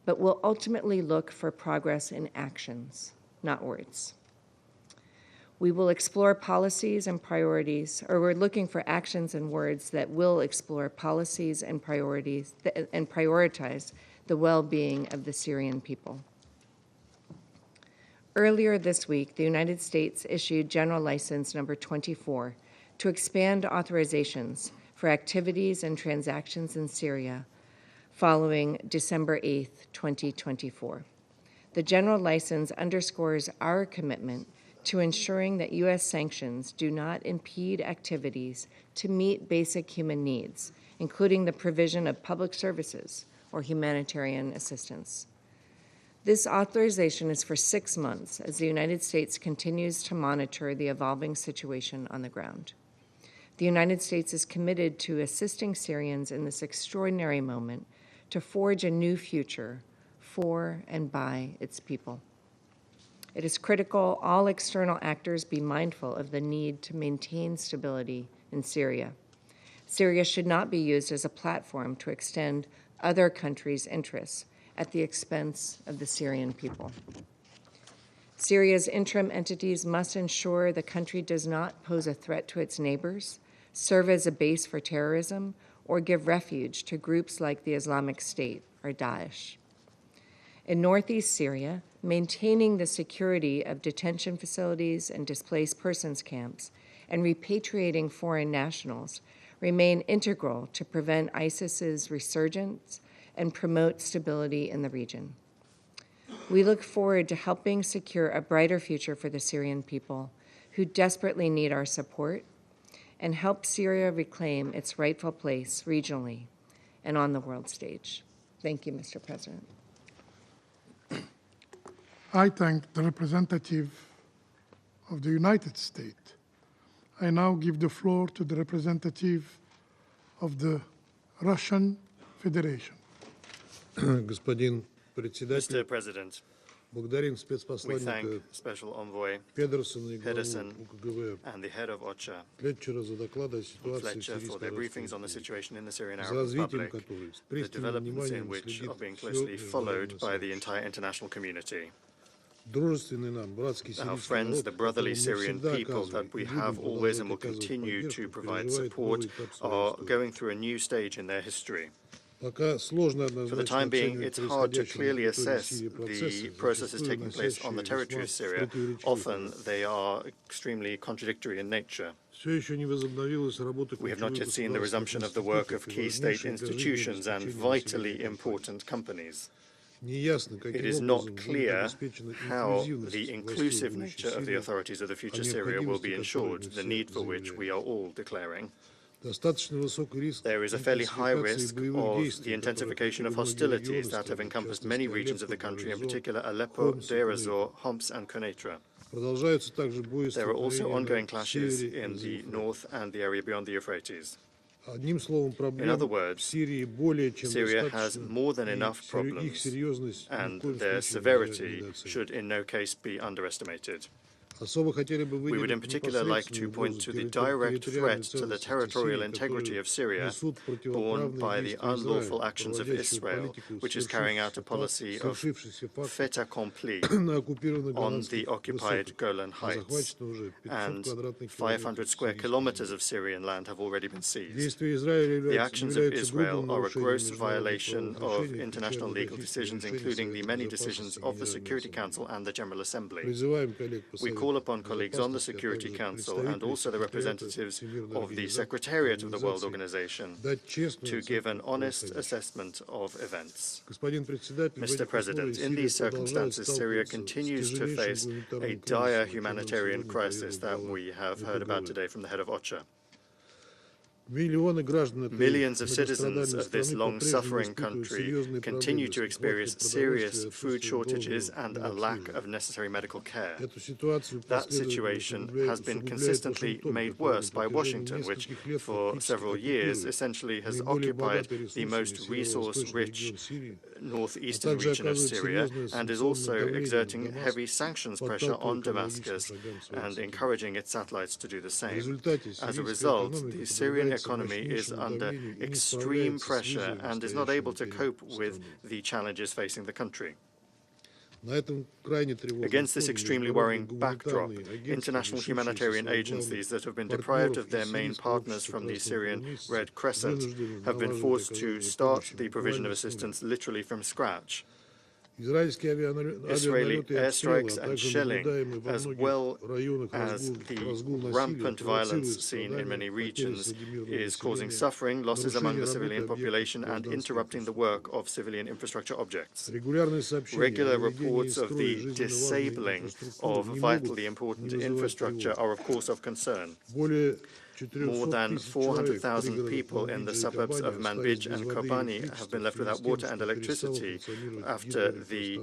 but will ultimately look for progress in actions, not words. We will explore policies and priorities, or we're looking for actions and words that will explore policies and priorities and prioritize the well-being of the Syrian people. Earlier this week, the United States issued General License Number 24 to expand authorizations for activities and transactions in Syria following December 8th, 2024. The General License underscores our commitment to ensuring that U.S. sanctions do not impede activities to meet basic human needs, including the provision of public services or humanitarian assistance. This authorization is for 6 months as the United States continues to monitor the evolving situation on the ground. The United States is committed to assisting Syrians in this extraordinary moment to forge a new future for and by its people. It is critical all external actors be mindful of the need to maintain stability in Syria. Syria should not be used as a platform to extend other countries' interests at the expense of the Syrian people. Syria's interim entities must ensure the country does not pose a threat to its neighbors, serve as a base for terrorism, or give refuge to groups like the Islamic State or Daesh. In northeast Syria, maintaining the security of detention facilities and displaced persons camps and repatriating foreign nationals remain integral to prevent ISIS's resurgence and promote stability in the region. We look forward to helping secure a brighter future for the Syrian people who desperately need our support and help Syria reclaim its rightful place regionally and on the world stage. Thank you, Mr. President. I thank the representative of the United States. I now give the floor to the representative of the Russian Federation. Mr. President, we thank Special Envoy Pedersen and the head of OCHA, Fletcher, for their briefings on the situation in the Syrian Arab Republic, the developments in which are being closely followed by the entire international community. Our friends, the brotherly Syrian people that we have always and will continue to provide support, are going through a new stage in their history. For the time being, it's hard to clearly assess the processes taking place on the territory of Syria. Often they are extremely contradictory in nature. We have not yet seen the resumption of the work of key state institutions and vitally important companies. It is not clear how the inclusive nature of the authorities of the future Syria will be ensured, the need for which we are all declaring. There is a fairly high risk of the intensification of hostilities that have encompassed many regions of the country, in particular Aleppo, Deir ez-Zor, Homs and Quneitra. There are also ongoing clashes in the north and the area beyond the Euphrates. In other words, Syria has more than enough problems, and their severity should in no case be underestimated. We would in particular like to point to the direct threat to the territorial integrity of Syria borne by the unlawful actions of Israel, which is carrying out a policy of fait accompli on the occupied Golan Heights, and 500 square kilometers of Syrian land have already been seized. The actions of Israel are a gross violation of international legal decisions, including the many decisions of the Security Council and the General Assembly. We call upon colleagues on the Security Council and also the representatives of the Secretariat of the World Organization to give an honest assessment of events. Mr. President, in these circumstances, Syria continues to face a dire humanitarian crisis that we have heard about today from the head of OCHA. Millions of citizens of this long-suffering country continue to experience serious food shortages and a lack of necessary medical care. That situation has been consistently made worse by Washington, which for several years essentially has occupied the most resource-rich northeastern region of Syria and is also exerting heavy sanctions pressure on Damascus and encouraging its satellites to do the same. As a result, the Syrian economy is under extreme pressure and is not able to cope with the challenges facing the country. Against this extremely worrying backdrop, international humanitarian agencies that have been deprived of their main partners from the Syrian Red Crescent have been forced to start the provision of assistance literally from scratch. Israeli airstrikes and shelling, as well as the rampant violence seen in many regions, is causing suffering, losses among the civilian population, and interrupting the work of civilian infrastructure objects. Regular reports of the disabling of vitally important infrastructure are, of course, of concern. More than 400,000 people in the suburbs of Manbij and Kobani have been left without water and electricity after the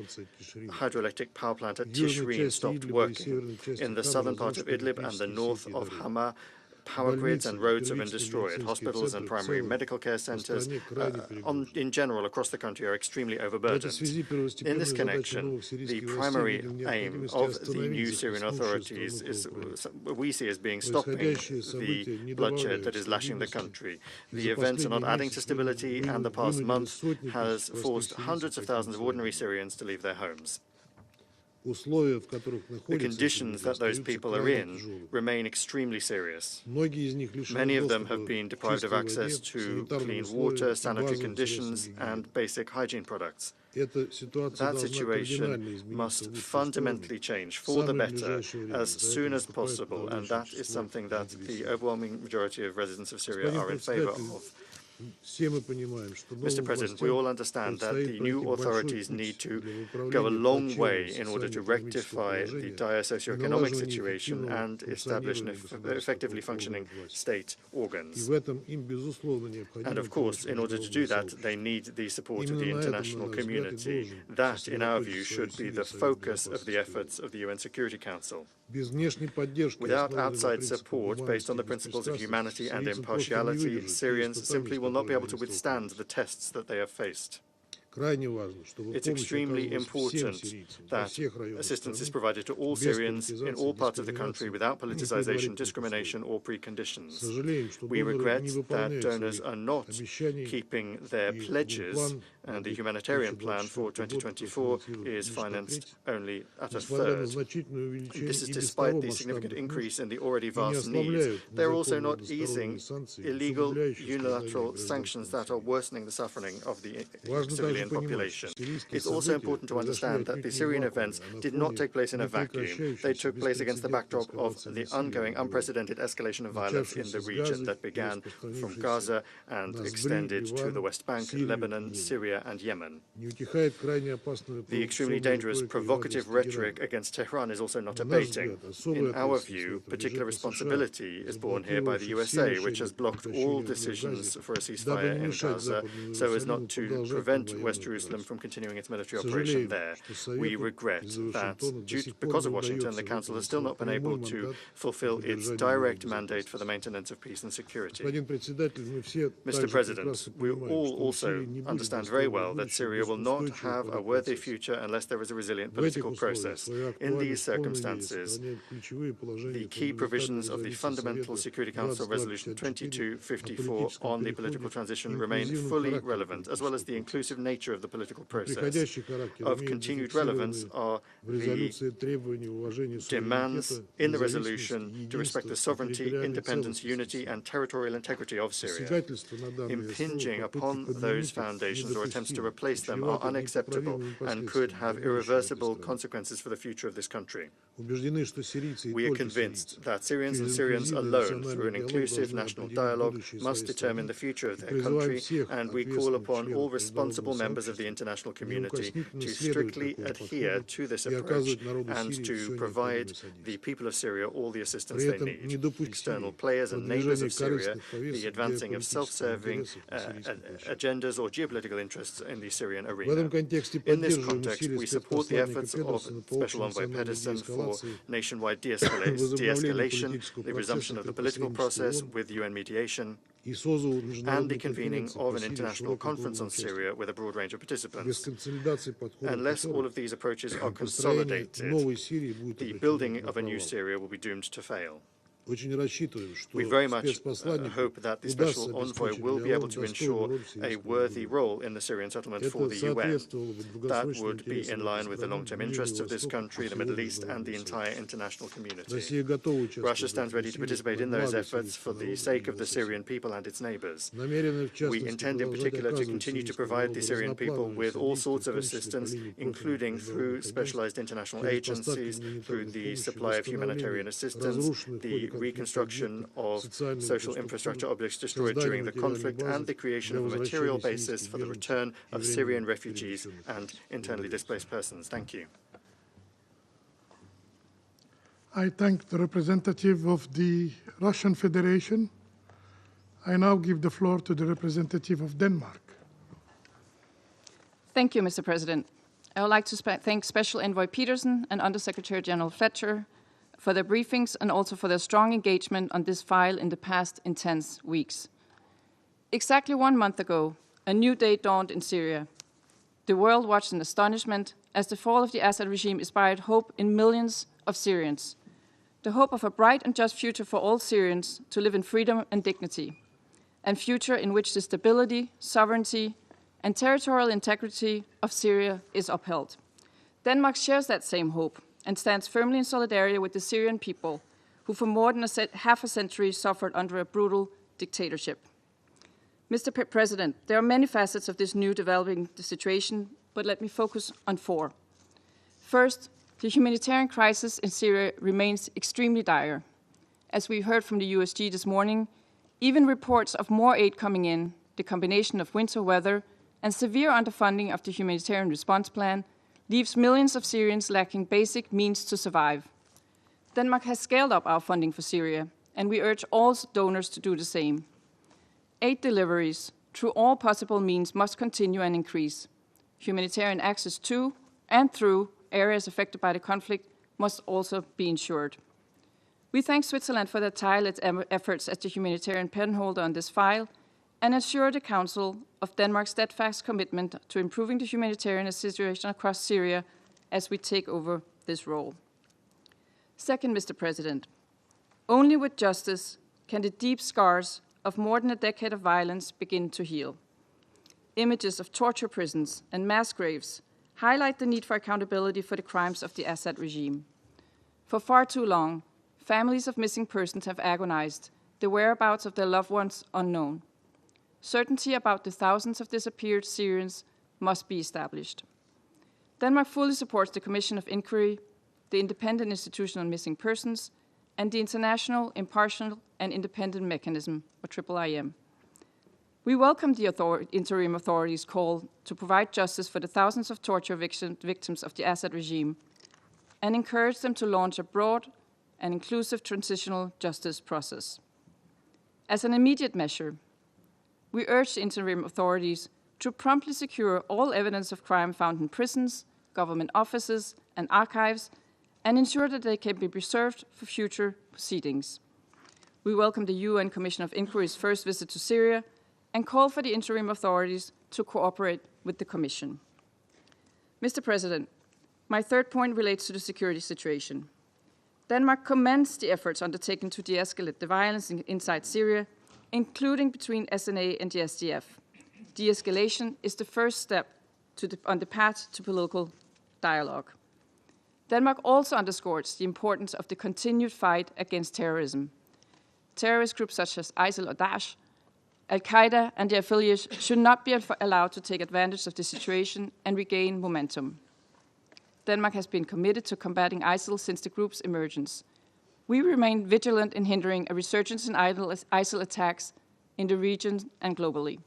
hydroelectric power plant at Tishrin stopped working. In the southern part of Idlib and the north of Hama, power grids and roads have been destroyed. Hospitals and primary medical care centers in general across the country are extremely overburdened. In this connection, the primary aim of the new Syrian authorities is, we see as being stopping the bloodshed that is lashing the country. The events are not adding to stability, and the past month has forced hundreds of thousands of ordinary Syrians to leave their homes. The conditions that those people are in remain extremely serious. Many of them have been deprived of access to clean water, sanitary conditions, and basic hygiene products. That situation must fundamentally change for the better as soon as possible, and that is something that the overwhelming majority of residents of Syria are in favor of. Mr. President, we all understand that the new authorities need to go a long way in order to rectify the dire socioeconomic situation and establish effectively functioning state organs. And of course, in order to do that, they need the support of the international community. That, in our view, should be the focus of the efforts of the UN Security Council. Without outside support based on the principles of humanity and impartiality, Syrians simply will not be able to withstand the tests that they have faced. It's extremely important that assistance is provided to all Syrians in all parts of the country without politicization, discrimination, or preconditions. We regret that donors are not keeping their pledges, and the humanitarian plan for 2024 is financed only at a third. This is despite the significant increase in the already vast needs. They're also not easing illegal unilateral sanctions that are worsening the suffering of the civilian population. It's also important to understand that the Syrian events did not take place in a vacuum. They took place against the backdrop of the ongoing unprecedented escalation of violence in the region that began from Gaza and extended to the West Bank, Lebanon, Syria, and Yemen. The extremely dangerous, provocative rhetoric against Tehran is also not abating. In our view, particular responsibility is borne here by the USA, which has blocked all decisions for a ceasefire in Gaza so as not to prevent West Jerusalem from continuing its military operation there. We regret that, because of Washington, the Council has still not been able to fulfill its direct mandate for the maintenance of peace and security. Mr. President, we all also understand very well that Syria will not have a worthy future unless there is a resilient political process. In these circumstances, the key provisions of the Fundamental Security Council Resolution 2254 on the political transition remain fully relevant, as well as the inclusive nature of the political process. Of continued relevance are the demands in the resolution to respect the sovereignty, independence, unity, and territorial integrity of Syria. Impinging upon those foundations or attempts to replace them are unacceptable and could have irreversible consequences for the future of this country. We are convinced that Syrians and Syrians alone, through an inclusive national dialogue, must determine the future of their country, and we call upon all responsible members of the international community to strictly adhere to this approach and to provide the people of Syria all the assistance they need. External players and neighbors of Syria, the advancing of self-serving agendas or geopolitical interests in the Syrian arena. In this context, we support the efforts of Special Envoy Pedersen for nationwide de-escalation, the resumption of the political process with UN mediation, and the convening of an international conference on Syria with a broad range of participants. Unless all of these approaches are consolidated, the building of a new Syria will be doomed to fail. We very much hope that the special envoy will be able to ensure a worthy role in the Syrian settlement for the UN. That would be in line with the long-term interests of this country, the Middle East, and the entire international community. Russia stands ready to participate in those efforts for the sake of the Syrian people and its neighbors. We intend in particular to continue to provide the Syrian people with all sorts of assistance, including through specialized international agencies, through the supply of humanitarian assistance, the reconstruction of social infrastructure objects destroyed during the conflict, and the creation of a material basis for the return of Syrian refugees and internally displaced persons. Thank you. I thank the representative of the Russian Federation. I now give the floor to the representative of Denmark. Thank you, Mr. President. I would like to thank Special Envoy Peterson and Undersecretary General Fletcher for their briefings and also for their strong engagement on this file in the past intense weeks. Exactly 1 month ago, a new day dawned in Syria. The world watched in astonishment as the fall of the Assad regime inspired hope in millions of Syrians. The hope of a bright and just future for all Syrians to live in freedom and dignity, and future in which the stability, sovereignty, and territorial integrity of Syria is upheld. Denmark shares that same hope and stands firmly in solidarity with the Syrian people, who for more than half a century suffered under a brutal dictatorship. Mr. President, there are many facets of this new developing situation, but let me focus on 4. First, the humanitarian crisis in Syria remains extremely dire. As we heard from the USG this morning, even reports of more aid coming in, the combination of winter weather and severe underfunding of the humanitarian response plan leaves millions of Syrians lacking basic means to survive. Denmark has scaled up our funding for Syria, and we urge all donors to do the same. Aid deliveries through all possible means must continue and increase. Humanitarian access to and through areas affected by the conflict must also be ensured. We thank Switzerland for their tireless efforts as the humanitarian penholder on this file and assure the Council of Denmark's steadfast commitment to improving the humanitarian situation across Syria as we take over this role. Second, Mr. President, only with justice can the deep scars of more than a decade of violence begin to heal. Images of torture prisons and mass graves highlight the need for accountability for the crimes of the Assad regime. For far too long, families of missing persons have agonized, the whereabouts of their loved ones unknown. Certainty about the thousands of disappeared Syrians must be established. Denmark fully supports the Commission of Inquiry, the Independent Institution on Missing Persons, and the International Impartial and Independent Mechanism, or IIIM. We welcome the interim authorities' call to provide justice for the thousands of torture victims of the Assad regime and encourage them to launch a broad and inclusive transitional justice process. As an immediate measure, we urge the interim authorities to promptly secure all evidence of crime found in prisons, government offices, and archives, and ensure that they can be preserved for future proceedings. We welcome the UN Commission of Inquiry's first visit to Syria and call for the interim authorities to cooperate with the Commission. Mr. President, my third point relates to the security situation. Denmark commends the efforts undertaken to de-escalate the violence inside Syria, including between SNA and the SDF. De-escalation is the first step on the path to political dialogue. Denmark also underscores the importance of the continued fight against terrorism. Terrorist groups such as ISIL or Daesh, Al-Qaeda and their affiliates should not be allowed to take advantage of the situation and regain momentum. Denmark has been committed to combating ISIL since the group's emergence. We remain vigilant in hindering a resurgence in ISIL attacks in the region and globally.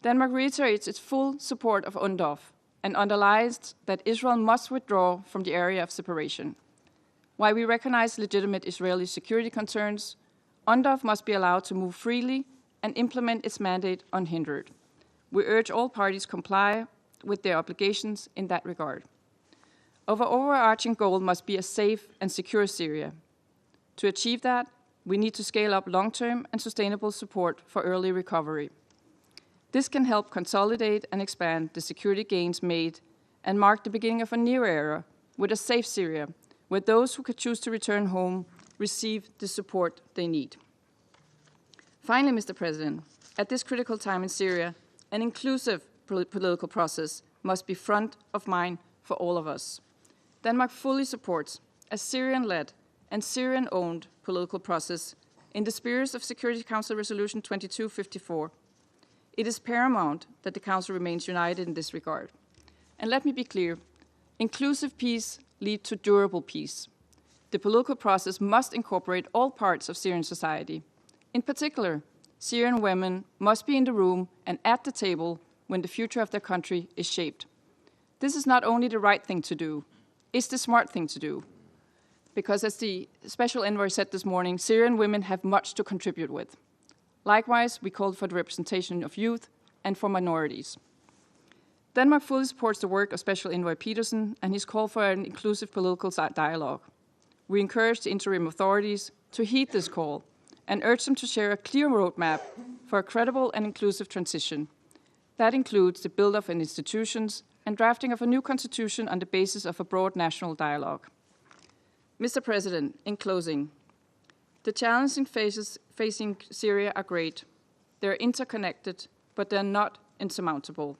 Denmark reiterates its full support of UNDOF and underlines that Israel must withdraw from the area of separation. While we recognize legitimate Israeli security concerns, UNDOF must be allowed to move freely and implement its mandate unhindered. We urge all parties to comply with their obligations in that regard. Our overarching goal must be a safe and secure Syria. To achieve that, we need to scale up long-term and sustainable support for early recovery. This can help consolidate and expand the security gains made and mark the beginning of a new era with a safe Syria, where those who could choose to return home receive the support they need. Finally, Mr. President, at this critical time in Syria, an inclusive political process must be front of mind for all of us. Denmark fully supports a Syrian-led and Syrian-owned political process in the spirit of Security Council Resolution 2254. It is paramount that the Council remains united in this regard. And let me be clear, inclusive peace leads to durable peace. The political process must incorporate all parts of Syrian society. In particular, Syrian women must be in the room and at the table when the future of their country is shaped. This is not only the right thing to do, it's the smart thing to do. Because as the special envoy said this morning, Syrian women have much to contribute with. Likewise, we called for the representation of youth and for minorities. Denmark fully supports the work of Special Envoy Peterson and his call for an inclusive political dialogue. We encourage the interim authorities to heed this call and urge them to share a clear roadmap for a credible and inclusive transition. That includes the build-up of institutions and drafting of a new constitution on the basis of a broad national dialogue. Mr. President, in closing, the challenges facing Syria are great. They're interconnected, but they're not insurmountable.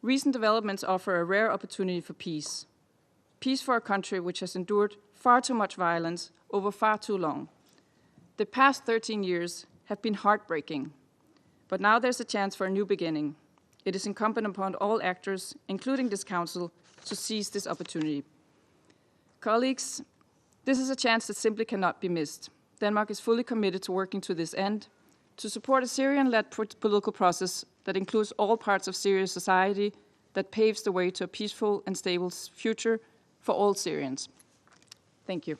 Recent developments offer a rare opportunity for peace. Peace for a country which has endured far too much violence over far too long. The past 13 years have been heartbreaking, but now there's a chance for a new beginning. It is incumbent upon all actors, including this Council, to seize this opportunity. Colleagues, this is a chance that simply cannot be missed. Denmark is fully committed to working to this end, to support a Syrian-led political process that includes all parts of Syria's society, that paves the way to a peaceful and stable future for all Syrians. Thank you.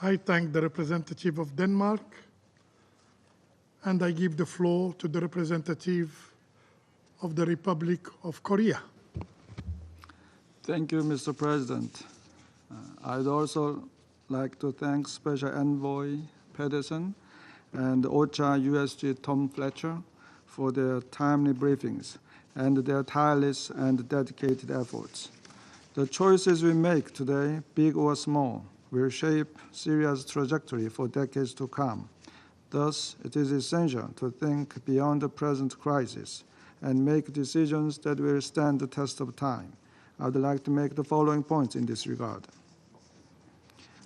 I thank the representative of Denmark, and I give the floor to the representative of the Republic of Korea. Thank you, Mr. President. I'd also like to thank Special Envoy Pedersen and OCHA USG Tom Fletcher for their timely briefings and their tireless and dedicated efforts. The choices we make today, big or small, will shape Syria's trajectory for decades to come. Thus, it is essential to think beyond the present crisis and make decisions that will stand the test of time. I would like to make the following points in this regard.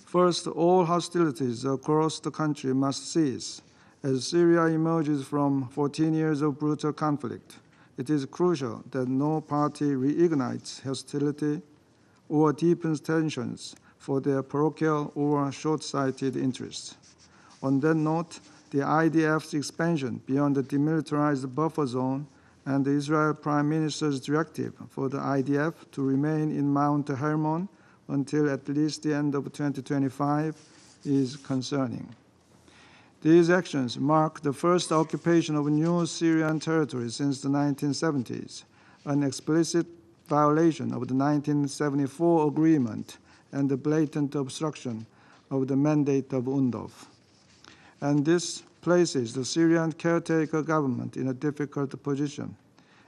First, all hostilities across the country must cease. As Syria emerges from 14 years of brutal conflict, it is crucial that no party reignites hostility or deepens tensions for their parochial or short-sighted interests. On that note, the IDF's expansion beyond the demilitarized buffer zone and the Israel Prime Minister's directive for the IDF to remain in Mount Hermon until at least the end of 2025 is concerning. These actions mark the first occupation of new Syrian territory since the 1970s, an explicit violation of the 1974 agreement and the blatant obstruction of the mandate of UNDOF. And this places the Syrian caretaker government in a difficult position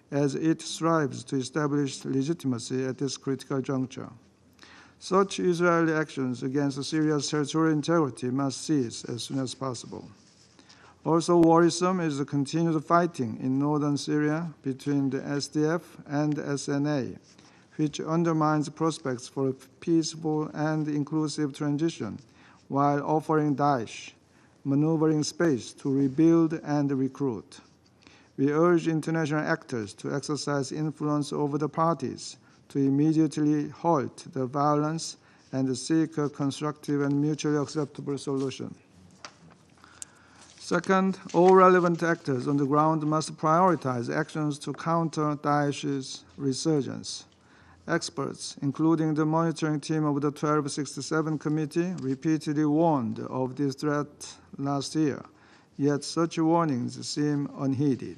as it strives to establish legitimacy at this critical juncture. Such Israeli actions against Syria's territorial integrity must cease as soon as possible. Also worrisome is the continued fighting in northern Syria between the SDF and the SNA, which undermines prospects for a peaceful and inclusive transition while offering Daesh maneuvering space to rebuild and recruit. We urge international actors to exercise influence over the parties to immediately halt the violence and seek a constructive and mutually acceptable solution. Second, all relevant actors on the ground must prioritize actions to counter Daesh's resurgence. Experts, including the monitoring team of the 1267 Committee, repeatedly warned of this threat last year, yet such warnings seem unheeded.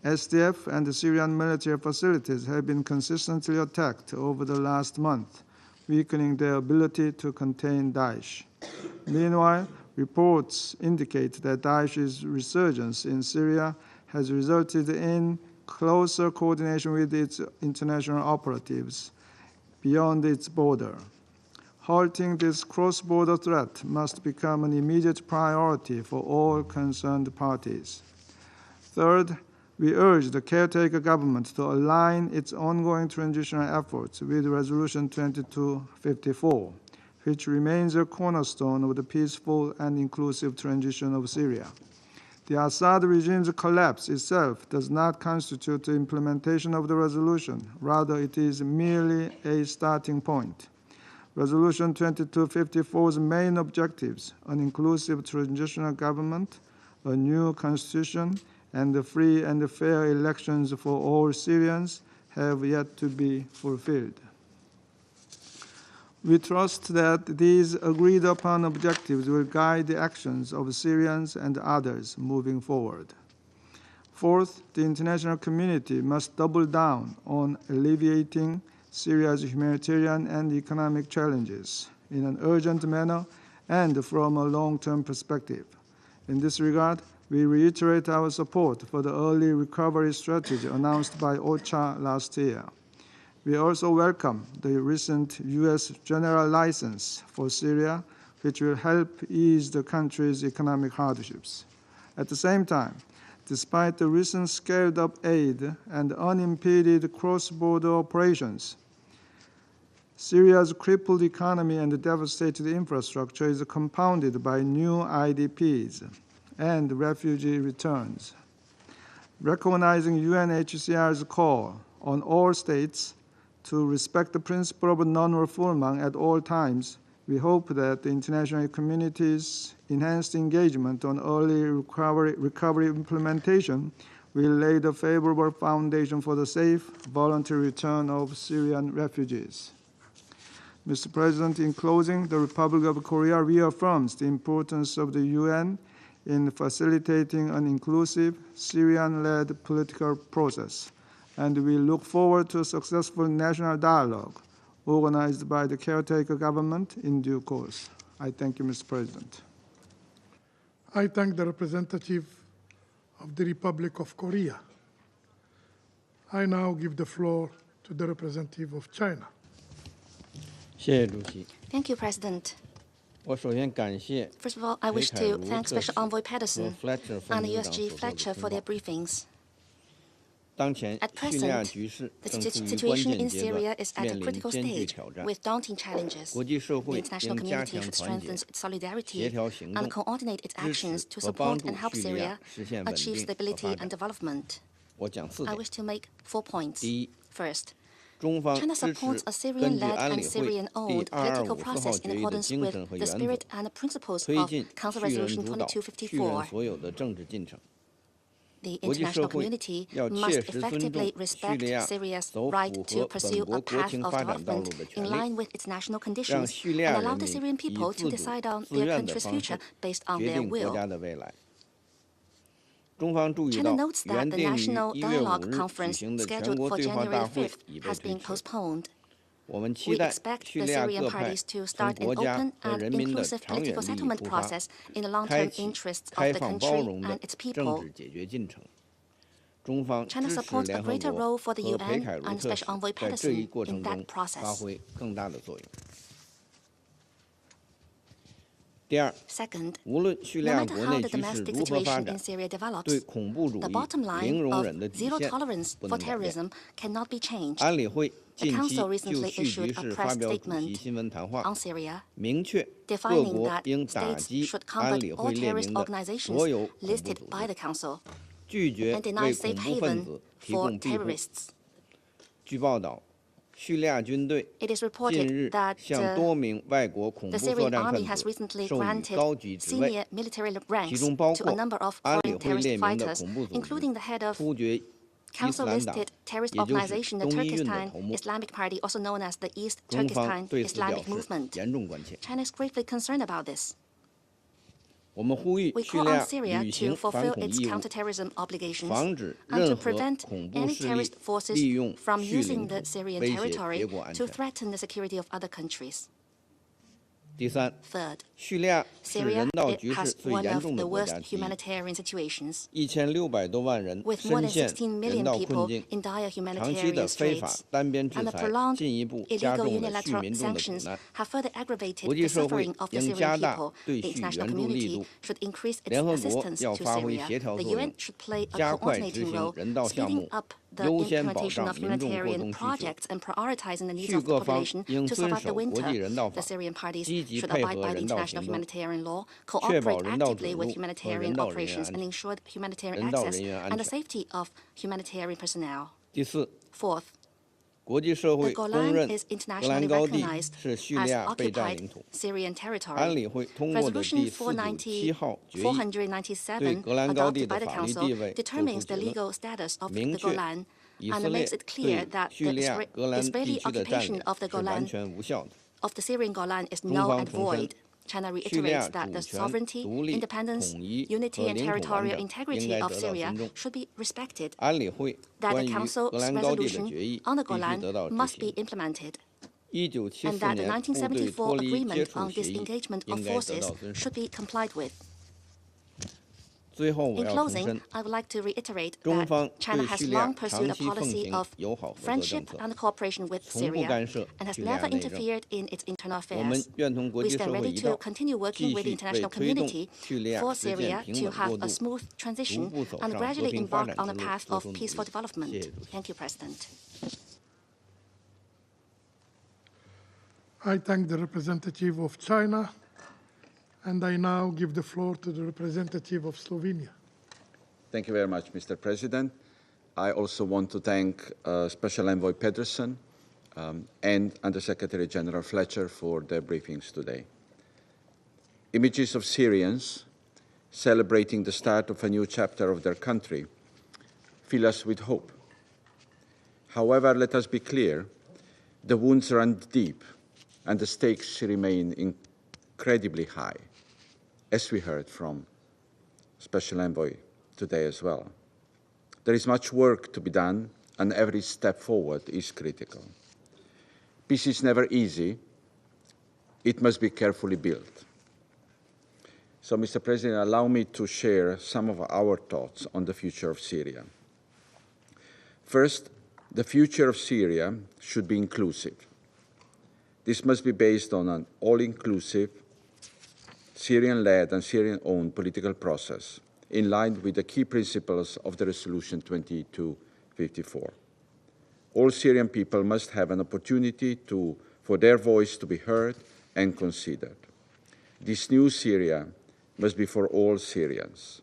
SDF and the Syrian military facilities have been consistently attacked over the last month, weakening their ability to contain Daesh. Meanwhile, reports indicate that Daesh's resurgence in Syria has resulted in closer coordination with its international operatives beyond its border. Halting this cross-border threat must become an immediate priority for all concerned parties. Third, we urge the caretaker government to align its ongoing transitional efforts with Resolution 2254, which remains a cornerstone of the peaceful and inclusive transition of Syria. The Assad regime's collapse itself does not constitute the implementation of the resolution. Rather, it is merely a starting point. Resolution 2254's main objectives, an inclusive transitional government, a new constitution, and free and fair elections for all Syrians, have yet to be fulfilled. We trust that these agreed-upon objectives will guide the actions of Syrians and others moving forward. Fourth, the international community must double down on alleviating Syria's humanitarian and economic challenges in an urgent manner and from a long-term perspective. In this regard, we reiterate our support for the early recovery strategy announced by OCHA last year. We also welcome the recent U.S. general license for Syria, which will help ease the country's economic hardships. At the same time, despite the recent scaled-up aid and unimpeded cross-border operations, Syria's crippled economy and devastated infrastructure is compounded by new IDPs and refugee returns. Recognizing UNHCR's call on all states to respect the principle of non-refoulement at all times, we hope that the international community's enhanced engagement on early recovery implementation will lay the favorable foundation for the safe, voluntary return of Syrian refugees. Mr. President, in closing, the Republic of Korea reaffirms the importance of the UN in facilitating an inclusive, Syrian-led political process, and we look forward to a successful national dialogue organized by the caretaker government in due course. I thank you, Mr. President. I thank the representative of the Republic of Korea. I now give the floor to the representative of China. Thank you, President. First of all, I wish to thank Special Envoy Patterson and USG Fletcher for their briefings. At present, the situation in Syria is at a critical stage with daunting challenges. The international community should strengthen its solidarity and coordinate its actions to support and help Syria achieve stability and development. I wish to make 4 points. First, China supports a Syrian-led and Syrian-owned political process in accordance with the spirit and principles of Council Resolution 2254. The international community must effectively respect Syria's right to pursue a path of development in line with its national conditions and allow the Syrian people to decide on their country's future based on their will. China notes that the National Dialogue Conference scheduled for January 5th has been postponed. We expect the Syrian parties to start an open and inclusive political settlement process in the long-term interests of the country and its people. China supports a greater role for the UN and Special Envoy Patterson in that process. Second, no matter how the domestic situation in Syria develops, the bottom line of zero tolerance for terrorism cannot be changed. The Council recently issued a press statement on Syria, defining that states should combat all terrorist organizations listed by the Council and deny safe haven for terrorists. It is reported that the Syrian army has recently granted senior military ranks to a number of foreign terrorist fighters, including the head of Council-listed terrorist organization, the Turkestan Islamic Party, also known as the East Turkestan Islamic Movement. China is gravely concerned about this. We call on Syria to fulfill its counterterrorism obligations and to prevent any terrorist forces from using the Syrian territory to threaten the security of other countries. Third, Syria has one of the worst humanitarian situations, with more than 16 million people in dire humanitarian straits, and the prolonged illegal unilateral sanctions have further aggravated the suffering of the Syrian people. The international community should increase its assistance to Syria. The UN should play a coordinating role, speeding up the implementation of humanitarian projects and prioritizing the needs of the population to survive the winter. The Syrian parties should abide by the international humanitarian law, cooperate actively with humanitarian operations, and ensure humanitarian access and the safety of humanitarian personnel. Fourth, the Golan is internationally recognized as occupied Syrian territory. Resolution 497, adopted by the Council, determines the legal status of the Golan and makes it clear that the Israeli occupation of the Syrian Golan is null and void. China reiterates that the sovereignty, independence, unity, and territorial integrity of Syria should be respected, that the Council's resolution on the Golan must be implemented, and that the 1974 agreement on disengagement of forces should be complied with. In closing, I would like to reiterate that China has long pursued a policy of friendship and cooperation with Syria and has never interfered in its internal affairs. We stand ready to continue working with the international community for Syria to have a smooth transition and gradually embark on a path of peaceful development. Thank you, President. I thank the representative of China. And I now give the floor to the representative of Slovenia. Thank you very much, Mr. President. I also want to thank Special Envoy Pedersen and Under-Secretary General Fletcher for their briefings today. Images of Syrians celebrating the start of a new chapter of their country fill us with hope. However, let us be clear, the wounds run deep and the stakes remain incredibly high, as we heard from Special Envoy today as well. There is much work to be done, and every step forward is critical. Peace is never easy. It must be carefully built. So, Mr. President, allow me to share some of our thoughts on the future of Syria. First, the future of Syria should be inclusive. This must be based on an all-inclusive, Syrian-led and Syrian-owned political process, in line with the key principles of the Resolution 2254. All Syrian people must have an opportunity for their voice to be heard and considered. This new Syria must be for all Syrians.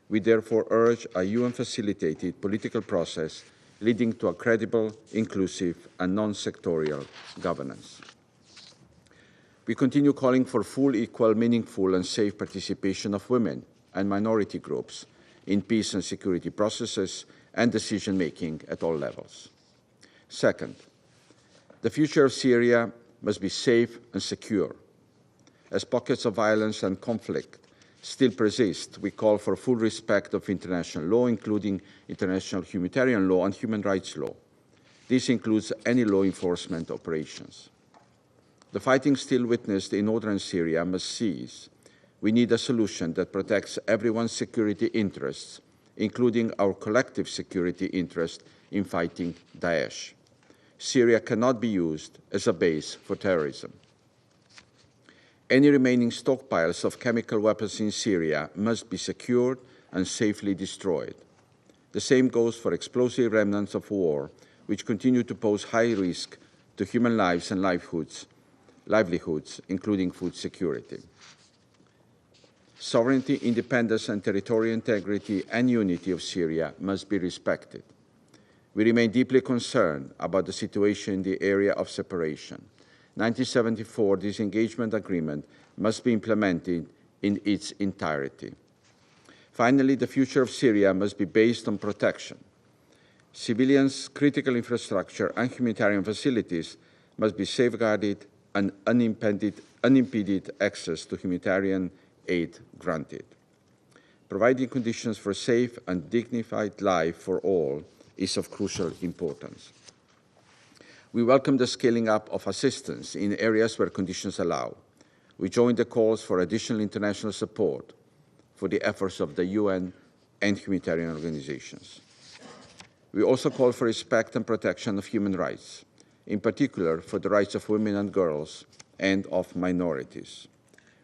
We therefore urge a UN-facilitated political process leading to a credible, inclusive, and non-sectorial governance. We continue calling for full, equal, meaningful, and safe participation of women and minority groups in peace and security processes and decision-making at all levels. Second, the future of Syria must be safe and secure. As pockets of violence and conflict still persist, we call for full respect of international law, including international humanitarian law and human rights law. This includes any law enforcement operations. The fighting still witnessed in northern Syria must cease. We need a solution that protects everyone's security interests, including our collective security interest in fighting Daesh. Syria cannot be used as a base for terrorism. Any remaining stockpiles of chemical weapons in Syria must be secured and safely destroyed. The same goes for explosive remnants of war, which continue to pose high risk to human lives and livelihoods, including food security. Sovereignty, independence, and territorial integrity and unity of Syria must be respected. We remain deeply concerned about the situation in the area of separation. 1974 disengagement agreement must be implemented in its entirety. Finally, the future of Syria must be based on protection. Civilians' critical infrastructure and humanitarian facilities must be safeguarded and unimpeded access to humanitarian aid granted. Providing conditions for safe and dignified life for all is of crucial importance. We welcome the scaling up of assistance in areas where conditions allow. We join the calls for additional international support for the efforts of the UN and humanitarian organizations. We also call for respect and protection of human rights, in particular for the rights of women and girls and of minorities.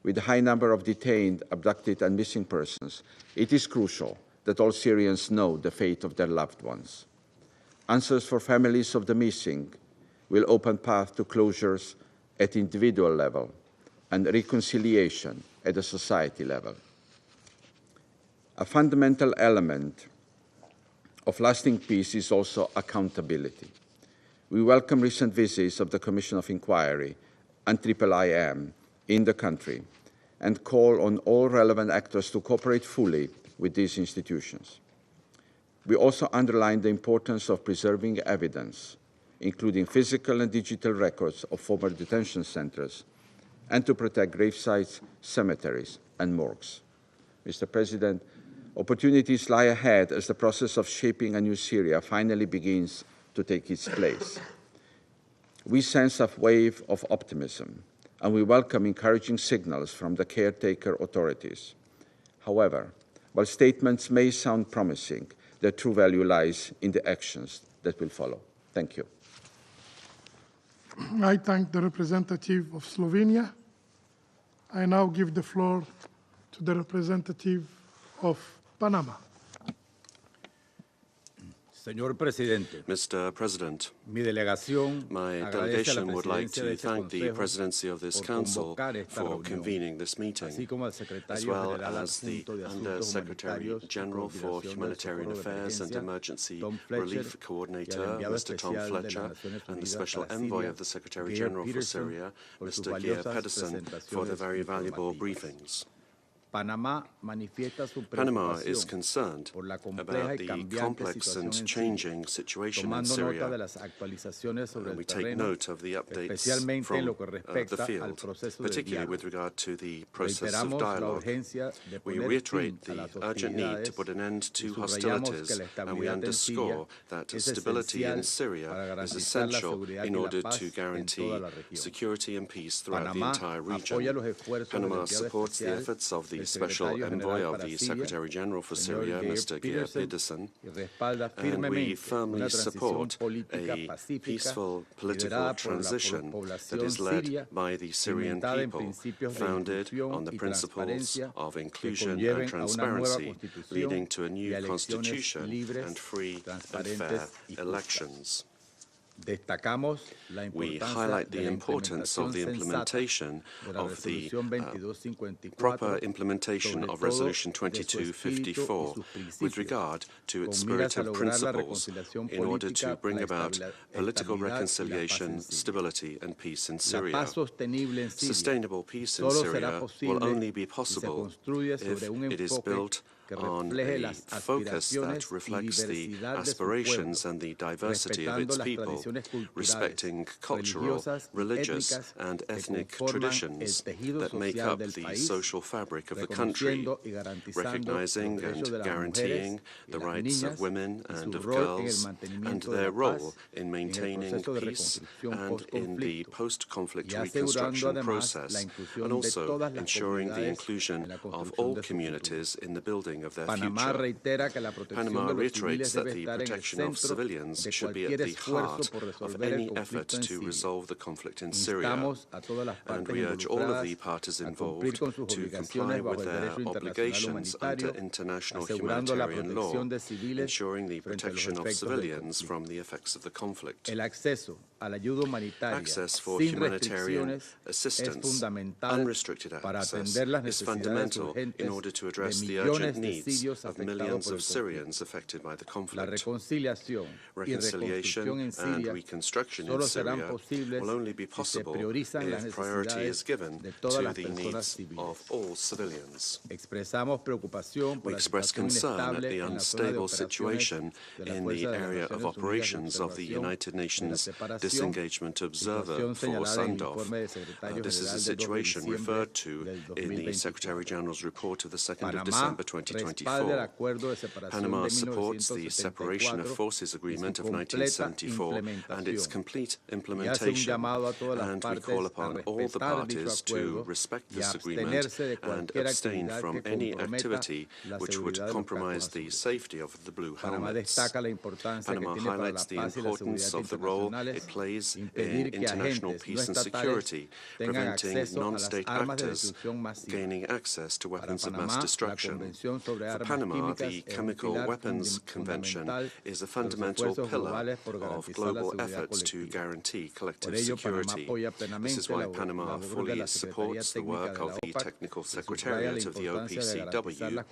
With a high number of detained, abducted, and missing persons, it is crucial that all Syrians know the fate of their loved ones. Answers for families of the missing will open path to closures at individual level and reconciliation at a society level. A fundamental element of lasting peace is also accountability. We welcome recent visits of the Commission of Inquiry and IIIM in the country and call on all relevant actors to cooperate fully with these institutions. We also underline the importance of preserving evidence, including physical and digital records of former detention centers, and to protect gravesites, cemeteries, and morgues. Mr. President, opportunities lie ahead as the process of shaping a new Syria finally begins to take its place. We sense a wave of optimism, and we welcome encouraging signals from the caretaker authorities. However, while statements may sound promising, their true value lies in the actions that will follow. Thank you. I thank the representative of Slovenia. I now give the floor to the representative of Panama. Señor Presidente, Mr. President, mi delegación my agradece a la delegation would like presidencia de to este thank the Consejo presidency of this por council convocar esta for reunión, convening this así meeting, como al as secretario well general as the adjunto de Asuntos Undersecretary Humanitarios y General for Coordinación del Humanitarian Socorro de Affairs and Emergencia, Emergency Tom Fletcher, Relief y al Coordinator, enviado Mr. Tom especial de las Fletcher, Naciones and the Unidas Special para Envoy Siria, of the Secretary Geir General for Peterson, Syria, por sus Mr. Geir valiosas Pedersen, for the very valuable informativas. briefings. Panama manifiesta su Panama is preocupación concerned por la compleja about y the cambiante complex situación and en changing situation in tomando nota de Syria. las actualizaciones sobre el We take terreno, note of the updates especialmente en from lo que the respecta al field, proceso de particularly with diálogo. regard to the process of Reiteramos la dialogue. urgencia de We poner reiterate fin a the las urgent need to hostilidades put an end y to subrayamos hostilities, que la and we estabilidad en Siria underscore that es stability in esencial Syria para is garantizar la essential seguridad in y la order paz to en guarantee toda la región. security and peace throughout the Panamá entire region. apoya los esfuerzos del Panama enviado supports the especial efforts of the del Special secretario Envoy general of para the Siria, Secretary General for señor Syria, Geir Mr. Geir Peterson, Pedersen, y respalda and we firmemente firmly una transición support política a pacífica peaceful political liderada por la transition that población is led siria, by the Syrian cimentada en people, principios de founded inclusión on the y principles transparencia of que inclusion and conlleven a una nueva transparency, constitución leading to a y new elecciones constitution libres, and free and transparentes fair y justas. elections. Destacamos la We importancia highlight de the la importance of the implementación implementation de la of the Resolución 2254, proper implementation sobre of todo Resolution de su espíritu y 2254 sus with principios, regard to its con spirit miras a of lograr la principles reconciliación in order to política, bring la about political estabilidad y la paz reconciliation, en Siria. stability, and peace in La Syria. paz sostenible en Siria Sustainable peace in solo será Syria posible will only be si se possible construye if sobre un it is enfoque built que on refleje a las focus that aspiraciones y reflects the diversidad de su aspirations pueblo, and the diversity of respetando its las people, tradiciones culturales, respecting cultural, religiosas y religious, étnicas and que ethnic conforman traditions el tejido that make social up del the país, social fabric of the country, reconociendo y garantizando recognizing los derechos and de las guaranteeing mujeres y the las rights niñas of women y and su of rol en el girls and mantenimiento de their la role paz in en el maintaining proceso de peace reconstrucción and in the post-conflicto, post-conflict y asegurando reconstruction además la process, inclusión and de also todas las ensuring the comunidades inclusion en la of construcción all de su communities in the building of their Panamá future. reitera que la protección Panama de los reiterates civiles that debe the estar en el protection of centro civilians de should be cualquier at the esfuerzo heart por of resolver el any effort conflicto en to Siria. resolve the conflict in Syria. Instamos a todas las And partes we urge all of the involucradas parties a involved cumplir con sus to comply obligaciones with bajo el their derecho internacional obligations under humanitario, international asegurando la humanitarian law, protección de civiles ensuring the frente a los protection of efectos del civilians conflicto. from the effects of the conflict. El acceso a la ayuda humanitaria Access for sin humanitarian restricciones es assistance, fundamental unrestricted para access, atender las is necesidades fundamental urgentes in order to de address the millones urgent de needs sirios of afectados millions por el of conflicto. Syrians affected by the La conflict. reconciliación y reconstrucción en And Siria reconstruction in solo serán Syria posibles will only be si se possible priorizan las if priority is necesidades given de todas to las the personas needs civiles. of all civilians. Expresamos preocupación por We la express situación concern at inestable the en la zona de unstable operaciones situation de la in Fuerza the de las area of Naciones Unidas de operations of the Observación United de la Nations Separación, Disengagement Observer situación Force señalada en el UNDOF. informe del secretario This is general a del 2 de situation diciembre referred to del in the 2024. Secretary General's report of the 2nd of Panamá December apoya 2024. Panama supports the Separation of Forces Agreement of 1974 and its complete implementation, and we call upon all the parties to respect this agreement and abstain from any activity which would compromise the safety of the blue helmets. Panama highlights the importance of the role it plays in international peace and security, preventing non-state actors gaining access to weapons of mass destruction. For Panama, the Chemical Weapons Convention is a fundamental pillar of global efforts to guarantee collective security. This is why Panama fully supports the work of the Technical Secretariat of the OPCW,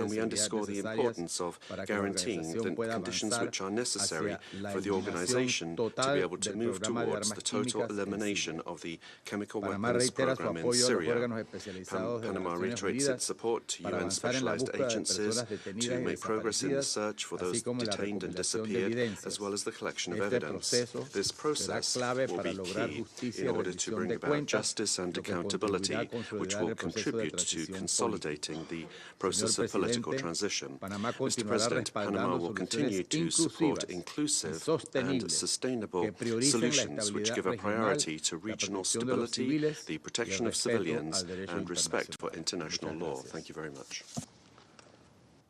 and we underscore the importance of guaranteeing the conditions which are necessary for the organization to be able to move towards the total elimination of the chemical weapons program in Syria. Panama reiterates its support to UN specialized agencies to make progress in the search for those detained and disappeared, as well as the collection of evidence. This process will be key in order to bring about justice and accountability, which will contribute to consolidating the process of political transition. Mr. President, Panama will continue to support inclusive and sustainable solutions which give a priority to regional stability, the protection of civilians, and respect for international law. Thank you very much.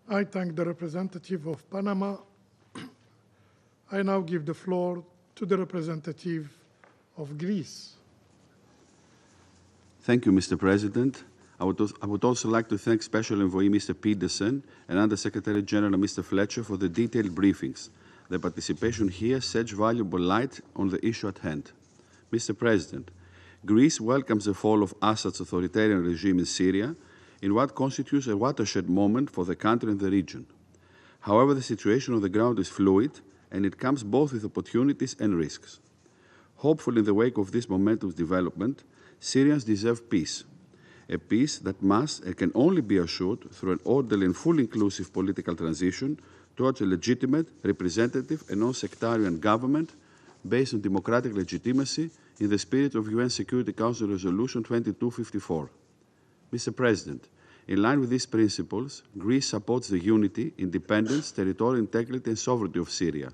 I thank the representative of Panama. I now give the floor to the representative of Greece. Thank you, Mr. President. I would also like to thank Special Envoy Mr. Peterson and Under-Secretary General Mr. Fletcher for the detailed briefings. Their participation here sheds valuable light on the issue at hand. Mr. President, Greece welcomes the fall of Assad's authoritarian regime in Syria in what constitutes a watershed moment for the country and the region. However, the situation on the ground is fluid, and it comes both with opportunities and risks. Hopefully, in the wake of this momentous development, Syrians deserve peace, a peace that must and can only be assured through an orderly and fully inclusive political transition towards a legitimate, representative and non-sectarian government based on democratic legitimacy in the spirit of UN Security Council Resolution 2254. Mr. President, in line with these principles, Greece supports the unity, independence, territorial integrity and sovereignty of Syria.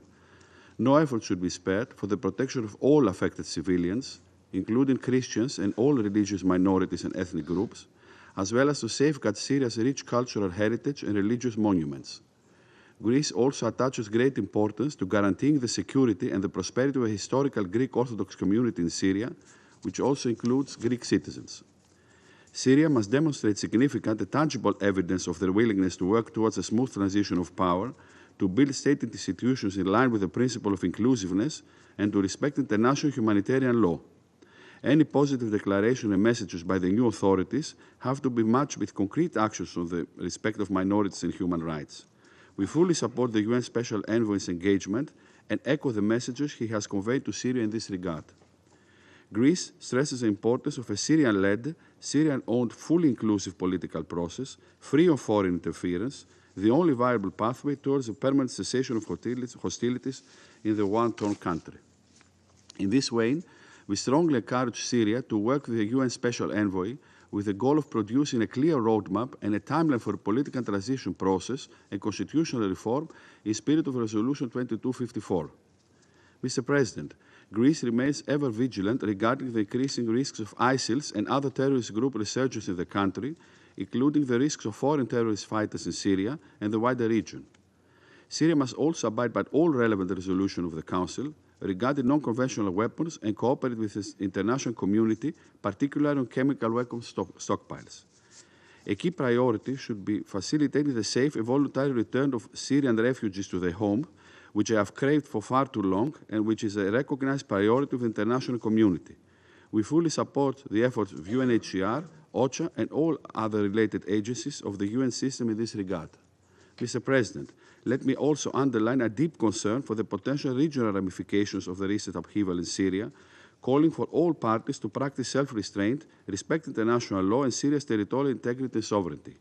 No effort should be spared for the protection of all affected civilians, including Christians and all religious minorities and ethnic groups, as well as to safeguard Syria's rich cultural heritage and religious monuments. Greece also attaches great importance to guaranteeing the security and the prosperity of a historical Greek Orthodox community in Syria, which also includes Greek citizens. Syria must demonstrate significant and tangible evidence of their willingness to work towards a smooth transition of power, to build state institutions in line with the principle of inclusiveness, and to respect international humanitarian law. Any positive declaration and messages by the new authorities have to be matched with concrete actions on the respect of minorities and human rights. We fully support the UN Special Envoy's engagement and echo the messages he has conveyed to Syria in this regard. Greece stresses the importance of a Syrian-led, Syrian-owned, fully inclusive political process, free of foreign interference, the only viable pathway towards a permanent cessation of hostilities in the war-torn country. In this vein, we strongly encourage Syria to work with the UN Special Envoy with the goal of producing a clear roadmap and a timeline for a political transition process and constitutional reform in spirit of Resolution 2254. Mr. President, Greece remains ever vigilant regarding the increasing risks of ISIL and other terrorist group resurgence in the country, including the risks of foreign terrorist fighters in Syria and the wider region. Syria must also abide by all relevant resolutions of the Council regarding non-conventional weapons and cooperate with the international community, particularly on chemical weapons stockpiles. A key priority should be facilitating the safe and voluntary return of Syrian refugees to their home, which they have craved for far too long and which is a recognized priority of the international community. We fully support the efforts of UNHCR, OCHA, and all other related agencies of the UN system in this regard. Mr. President, let me also underline a deep concern for the potential regional ramifications of the recent upheaval in Syria, calling for all parties to practice self-restraint, respect international law and Syria's territorial integrity and sovereignty.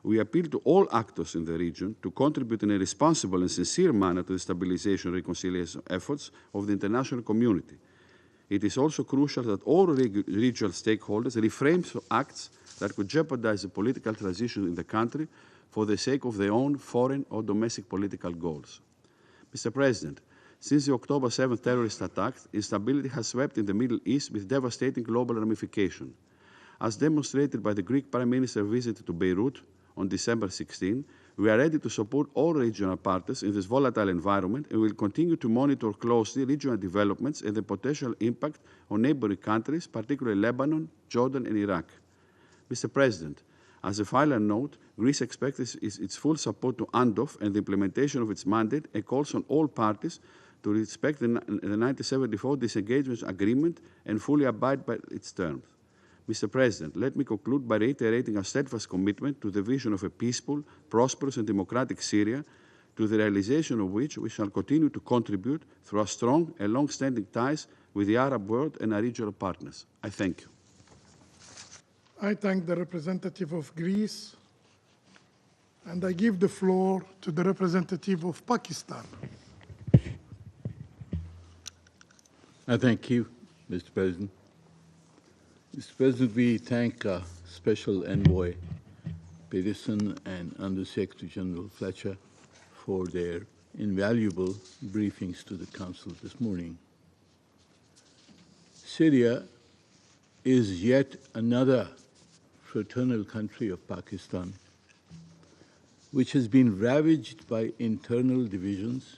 We appeal to all actors in the region to contribute in a responsible and sincere manner to the stabilization and reconciliation efforts of the international community. It is also crucial that all regional stakeholders refrain from acts that could jeopardize the political transition in the country for the sake of their own foreign or domestic political goals. Mr. President, since the October 7th terrorist attack, instability has swept in the Middle East with devastating global ramifications. As demonstrated by the Greek Prime Minister's visit to Beirut on December 16, we are ready to support all regional partners in this volatile environment and will continue to monitor closely regional developments and the potential impact on neighboring countries, particularly Lebanon, Jordan, and Iraq. Mr. President, as a final note, Greece expects its full support to UNDOF and the implementation of its mandate and calls on all parties to respect the 1974 disengagement agreement and fully abide by its terms. Mr. President, let me conclude by reiterating our steadfast commitment to the vision of a peaceful, prosperous, and democratic Syria, to the realization of which we shall continue to contribute through our strong and long-standing ties with the Arab world and our regional partners. I thank you. I thank the representative of Greece, and I give the floor to the representative of Pakistan. I thank you, Mr. President. Mr. President, we thank Special Envoy Peterson and Undersecretary General Fletcher for their invaluable briefings to the Council this morning. Syria is yet another fraternal country of Pakistan, which has been ravaged by internal divisions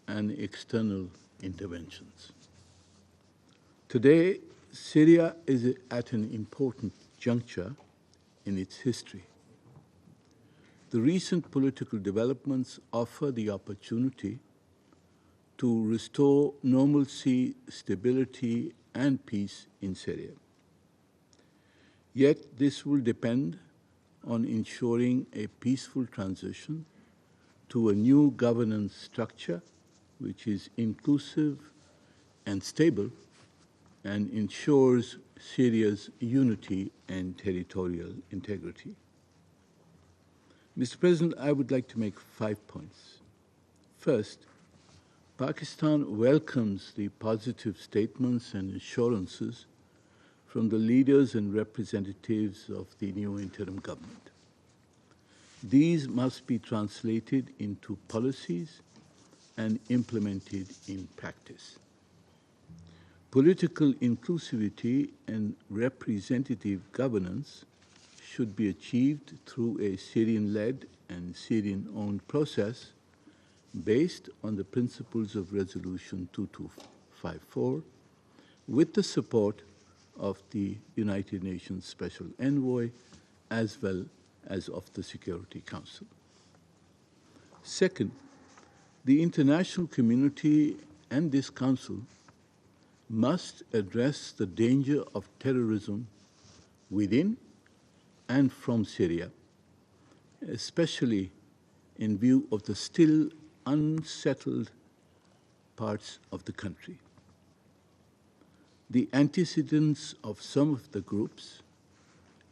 and external interventions. Today, Syria is at an important juncture in its history. The recent political developments offer the opportunity to restore normalcy, stability, and peace in Syria. Yet this will depend on ensuring a peaceful transition to a new governance structure which is inclusive and stable and ensures Syria's unity and territorial integrity. Mr. President, I would like to make 5 points. First, Pakistan welcomes the positive statements and assurances from the leaders and representatives of the new interim government. These must be translated into policies and implemented in practice. Political inclusivity and representative governance should be achieved through a Syrian-led and Syrian-owned process based on the principles of Resolution 2254, with the support of the United Nations Special Envoy as well as of the Security Council. Second, the international community and this Council must address the danger of terrorism within and from Syria, especially in view of the still unsettled parts of the country. The antecedents of some of the groups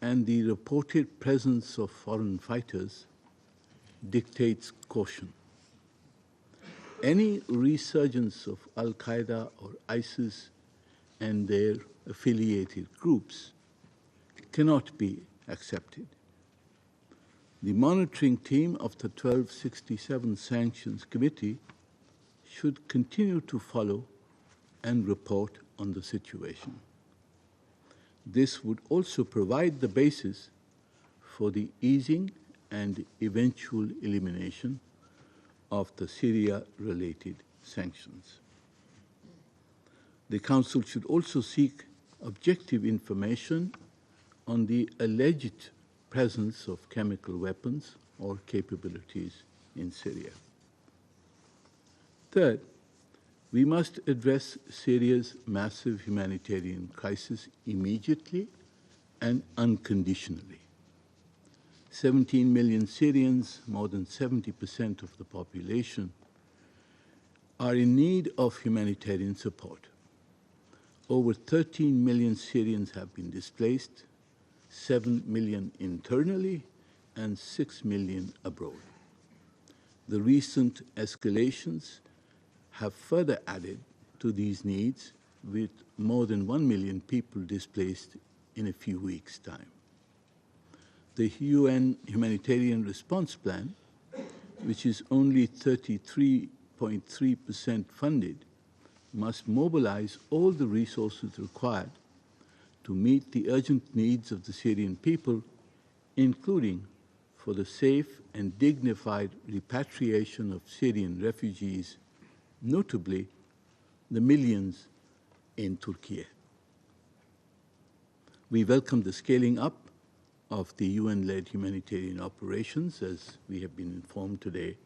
and the reported presence of foreign fighters dictates caution. Any resurgence of Al-Qaeda or ISIS and their affiliated groups cannot be accepted. The monitoring team of the 1267 Sanctions Committee should continue to follow and report on the situation. This would also provide the basis for the easing and eventual elimination of the Syria-related sanctions. The Council should also seek objective information on the alleged presence of chemical weapons or capabilities in Syria. Third, we must address Syria's massive humanitarian crisis immediately and unconditionally. 17 million Syrians, more than 70% of the population, are in need of humanitarian support. Over 13 million Syrians have been displaced, 7 million internally, and 6 million abroad. The recent escalations have further added to these needs, with more than 1 million people displaced in a few weeks' time. the UN Humanitarian Response Plan, which is only 33.3% funded, must mobilize all the resources required to meet the urgent needs of the Syrian people, including for the safe and dignified repatriation of Syrian refugees, notably the millions in Turkey. We welcome the scaling up of the UN-led humanitarian operations, as we have been informed today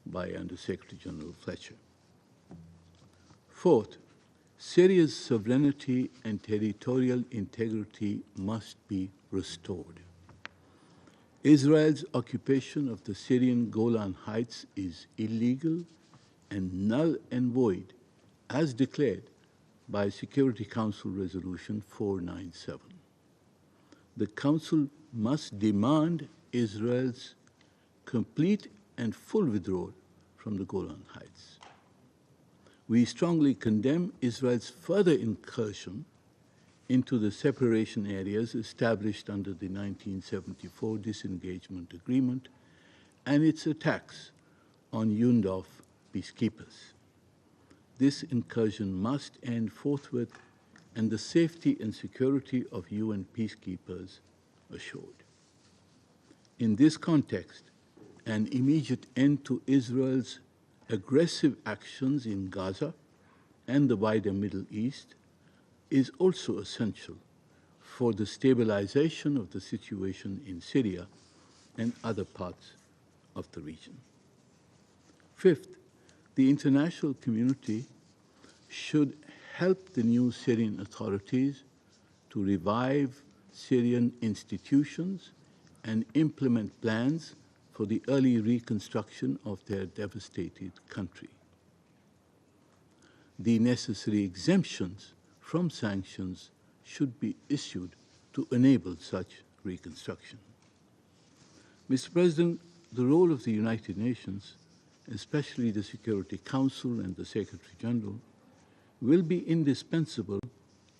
by Under-Secretary General Fletcher. Fourth, Syria's sovereignty and territorial integrity must be restored. Israel's occupation of the Syrian Golan Heights is illegal and null and void, as declared by Security Council Resolution 497. The Council must demand Israel's complete and full withdrawal from the Golan Heights. We strongly condemn Israel's further incursion into the separation areas established under the 1974 disengagement agreement and its attacks on UNDOF peacekeepers. This incursion must end forthwith and the safety and security of UN peacekeepers assured. In this context, an immediate end to Israel's aggressive actions in Gaza and the wider Middle East is also essential for the stabilization of the situation in Syria and other parts of the region. Fifth, the international community should help the new Syrian authorities to revive Syrian institutions and implement plans for the early reconstruction of their devastated country. The necessary exemptions from sanctions should be issued to enable such reconstruction. Mr. President, the role of the United Nations, especially the Security Council and the Secretary General, will be indispensable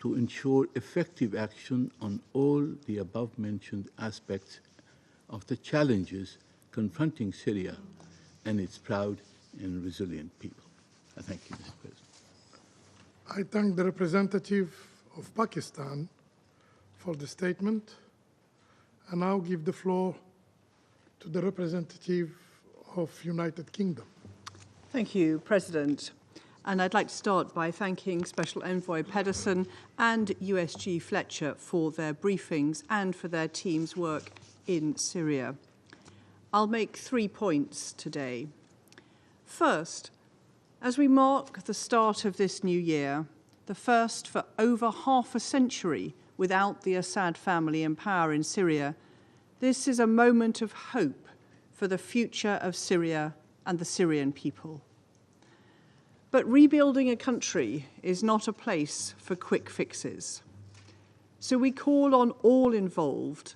to ensure effective action on all the above-mentioned aspects of the challenges confronting Syria and its proud and resilient people. I thank you, Mr. President. I thank the representative of Pakistan for the statement, and now give the floor to the representative of United Kingdom. Thank you, President. And I'd like to start by thanking Special Envoy Pedersen and USG Fletcher for their briefings and for their team's work in Syria. I'll make 3 points today. First, as we mark the start of this new year, the first for over half a century without the Assad family in power in Syria, this is a moment of hope for the future of Syria and the Syrian people. But rebuilding a country is not a place for quick fixes. So we call on all involved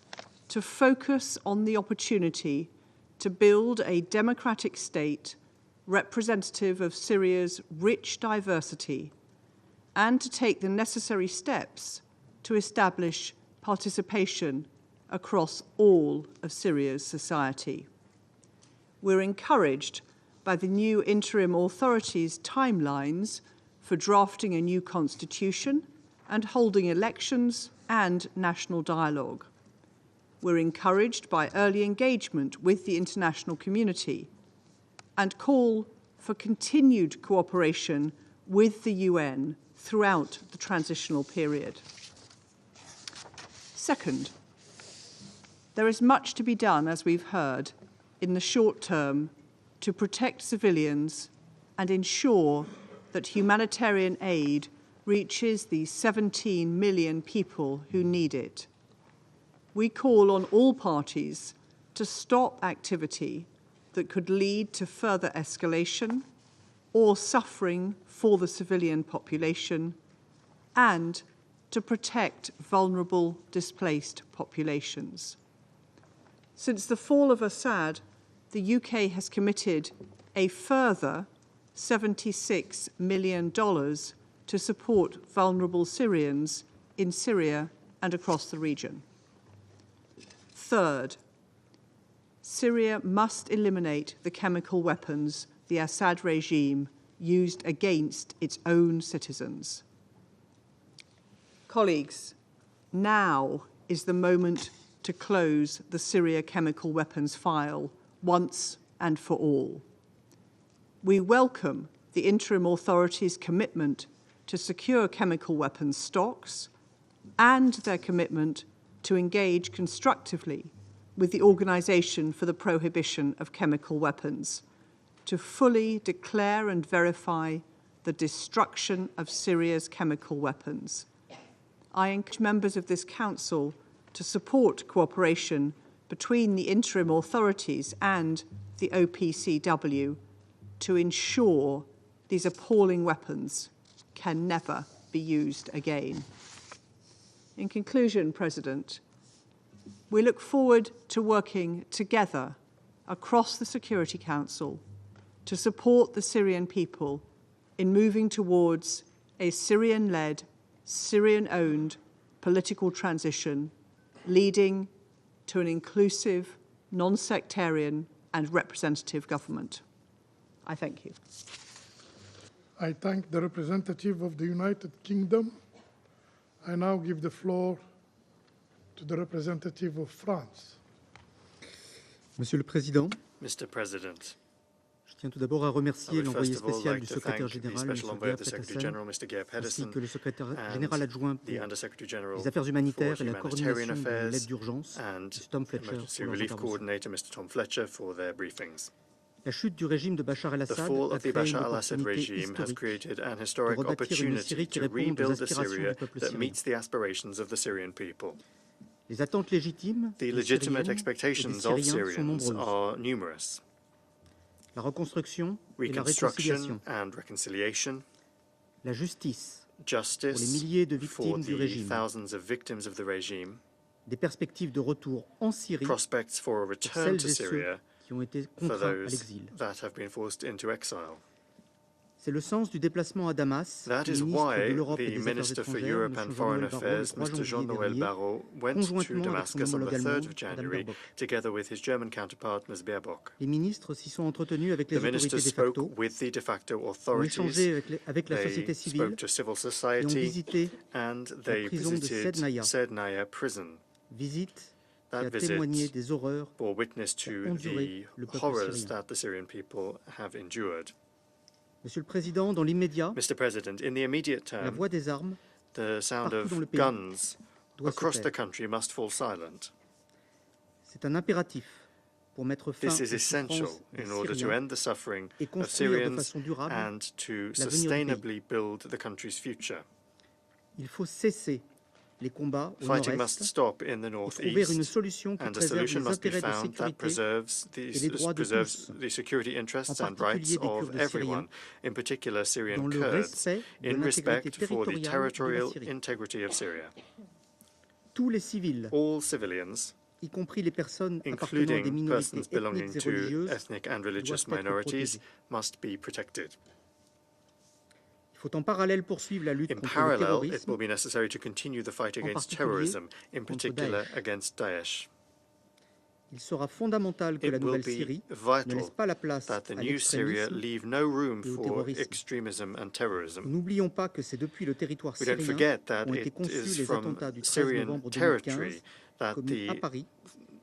to focus on the opportunity to build a democratic state representative of Syria's rich diversity and to take the necessary steps to establish participation across all of Syria's society. We're encouraged by the new interim authorities' timelines for drafting a new constitution and holding elections and national dialogue. We're encouraged by early engagement with the international community and call for continued cooperation with the UN throughout the transitional period. Second, there is much to be done, as we've heard, in the short term to protect civilians and ensure that humanitarian aid reaches the 17 million people who need it. We call on all parties to stop activity that could lead to further escalation or suffering for the civilian population, and to protect vulnerable displaced populations. Since the fall of Assad, the UK has committed a further $76 million to support vulnerable Syrians in Syria and across the region. Third, Syria must eliminate the chemical weapons the Assad regime used against its own citizens. Colleagues, now is the moment to close the Syria chemical weapons file once and for all. We welcome the interim authorities' commitment to secure chemical weapons stocks and their commitment to engage constructively with the Organisation for the Prohibition of Chemical Weapons to fully declare and verify the destruction of Syria's chemical weapons. I encourage members of this Council to support cooperation between the interim authorities and the OPCW to ensure these appalling weapons can never be used again. In conclusion, President, we look forward to working together across the Security Council to support the Syrian people in moving towards a Syrian-led, Syrian-owned political transition leading to an inclusive, non-sectarian and representative government. I thank you. I thank the representative of the United Kingdom. I now give the floor to the representative of France. Monsieur le Président, Mr. President, je tiens tout d'abord à remercier l'envoyé spécial du to secrétaire thank général, the special envoy of the Secretary General, Mr. Mr. Geir ainsi Pedersen, que le secrétaire and général adjoint pour the Undersecretary General les affaires humanitaires for et la Humanitarian coordination de Affairs l'aide d'urgence, and M. Tom Fletcher, Emergency pour leurs Relief interventions. Coordinator, Mr. Tom Fletcher, for their briefings. La chute du régime de Bachar The el-Assad fall a of the créé une Bashar al-Assad opportunité regime has historique created an de historic rebâtir une opportunity Syrie qui to répond aux rebuild a aspirations Syria du peuple that syrien. meets the aspirations of the Syrian people. Les attentes légitimes The des legitimate Syriennes et des expectations of Syriens sont Syrians nombreuses. are numerous. La reconstruction et la Reconstruction réconciliation, and reconciliation, la justice pour les justice milliers de for victimes du the régime, thousands of victims of the regime, des perspectives de retour en Syrie prospects for a pour return celles to et ceux Syria qui ont été for contraints à those l'exil. that have been forced into exile. C'est le sens du déplacement à Damas That du is ministre why de l'Europe et the des Affaires Minister for étrangères, Europe M. and Foreign Jean-Noël Barrot, le Affairs, 3 Mr. janvier Jean-Noël dernier, Barrot, went to conjointement avec son Damascus on homologue the 3rd allemande, of Mme January, Baerbock. together with his German counterpart, Ms. Baerbock. Les ministres s'y sont entretenus avec les The autorités ministers de facto, spoke with the de facto ont authorities, échangé avec la they société civile spoke to civil et ont society, visité and la they prison de visited Sednaya. Sednaya prison. visite qui That a témoigné visit des horreurs bore witness qu'a to enduré the le peuple horrors syrien. that the Syrian people have endured. Monsieur le Président, dans l'immédiat, Mr. President, in the immediate la term, voix des armes the sound partout dans le of pays guns doit se across the taire. country must fall silent. C'est un impératif pour mettre fin This aux is essential souffrances des in order to Syriens end the suffering et of construire de Syrians façon durable and to l'avenir du pays. sustainably build the country's future. Il faut cesser les combats au Fighting must nord-est stop in the et trouver une northeast, solution qui and a préserve solution les must be intérêts de found that sécurité preserves et les droits de tous, the security interests en and rights particulier des of Kurdes everyone, syriens, in particular dans Syrian le Kurds, respect de in respect l'intégrité for the territoriale de la territorial Syrie. integrity of Syria. Tous les civils, All civilians, y compris les personnes appartenant à des including minorités persons belonging ethniques et to religieuses, ethnic and religious doivent être minorities, protégés. must be protected. Il faut en parallèle poursuivre la lutte In contre le parallel, it terrorisme, will be necessary to continue the fight en against particulier terrorism, in contre particular Daesh. against Daesh. Il sera fondamental que It la will nouvelle be Syrie ne vital laisse pas la place that the à new Syria l'extrémisme. leave no room et au for terrorisme. extremism and terrorism. N'oublions pas que c'est depuis le territoire We don't syrien forget that qu'ont été it conçus is les from attentats du 13 Syrian novembre territory 2015 that commis à the Paris,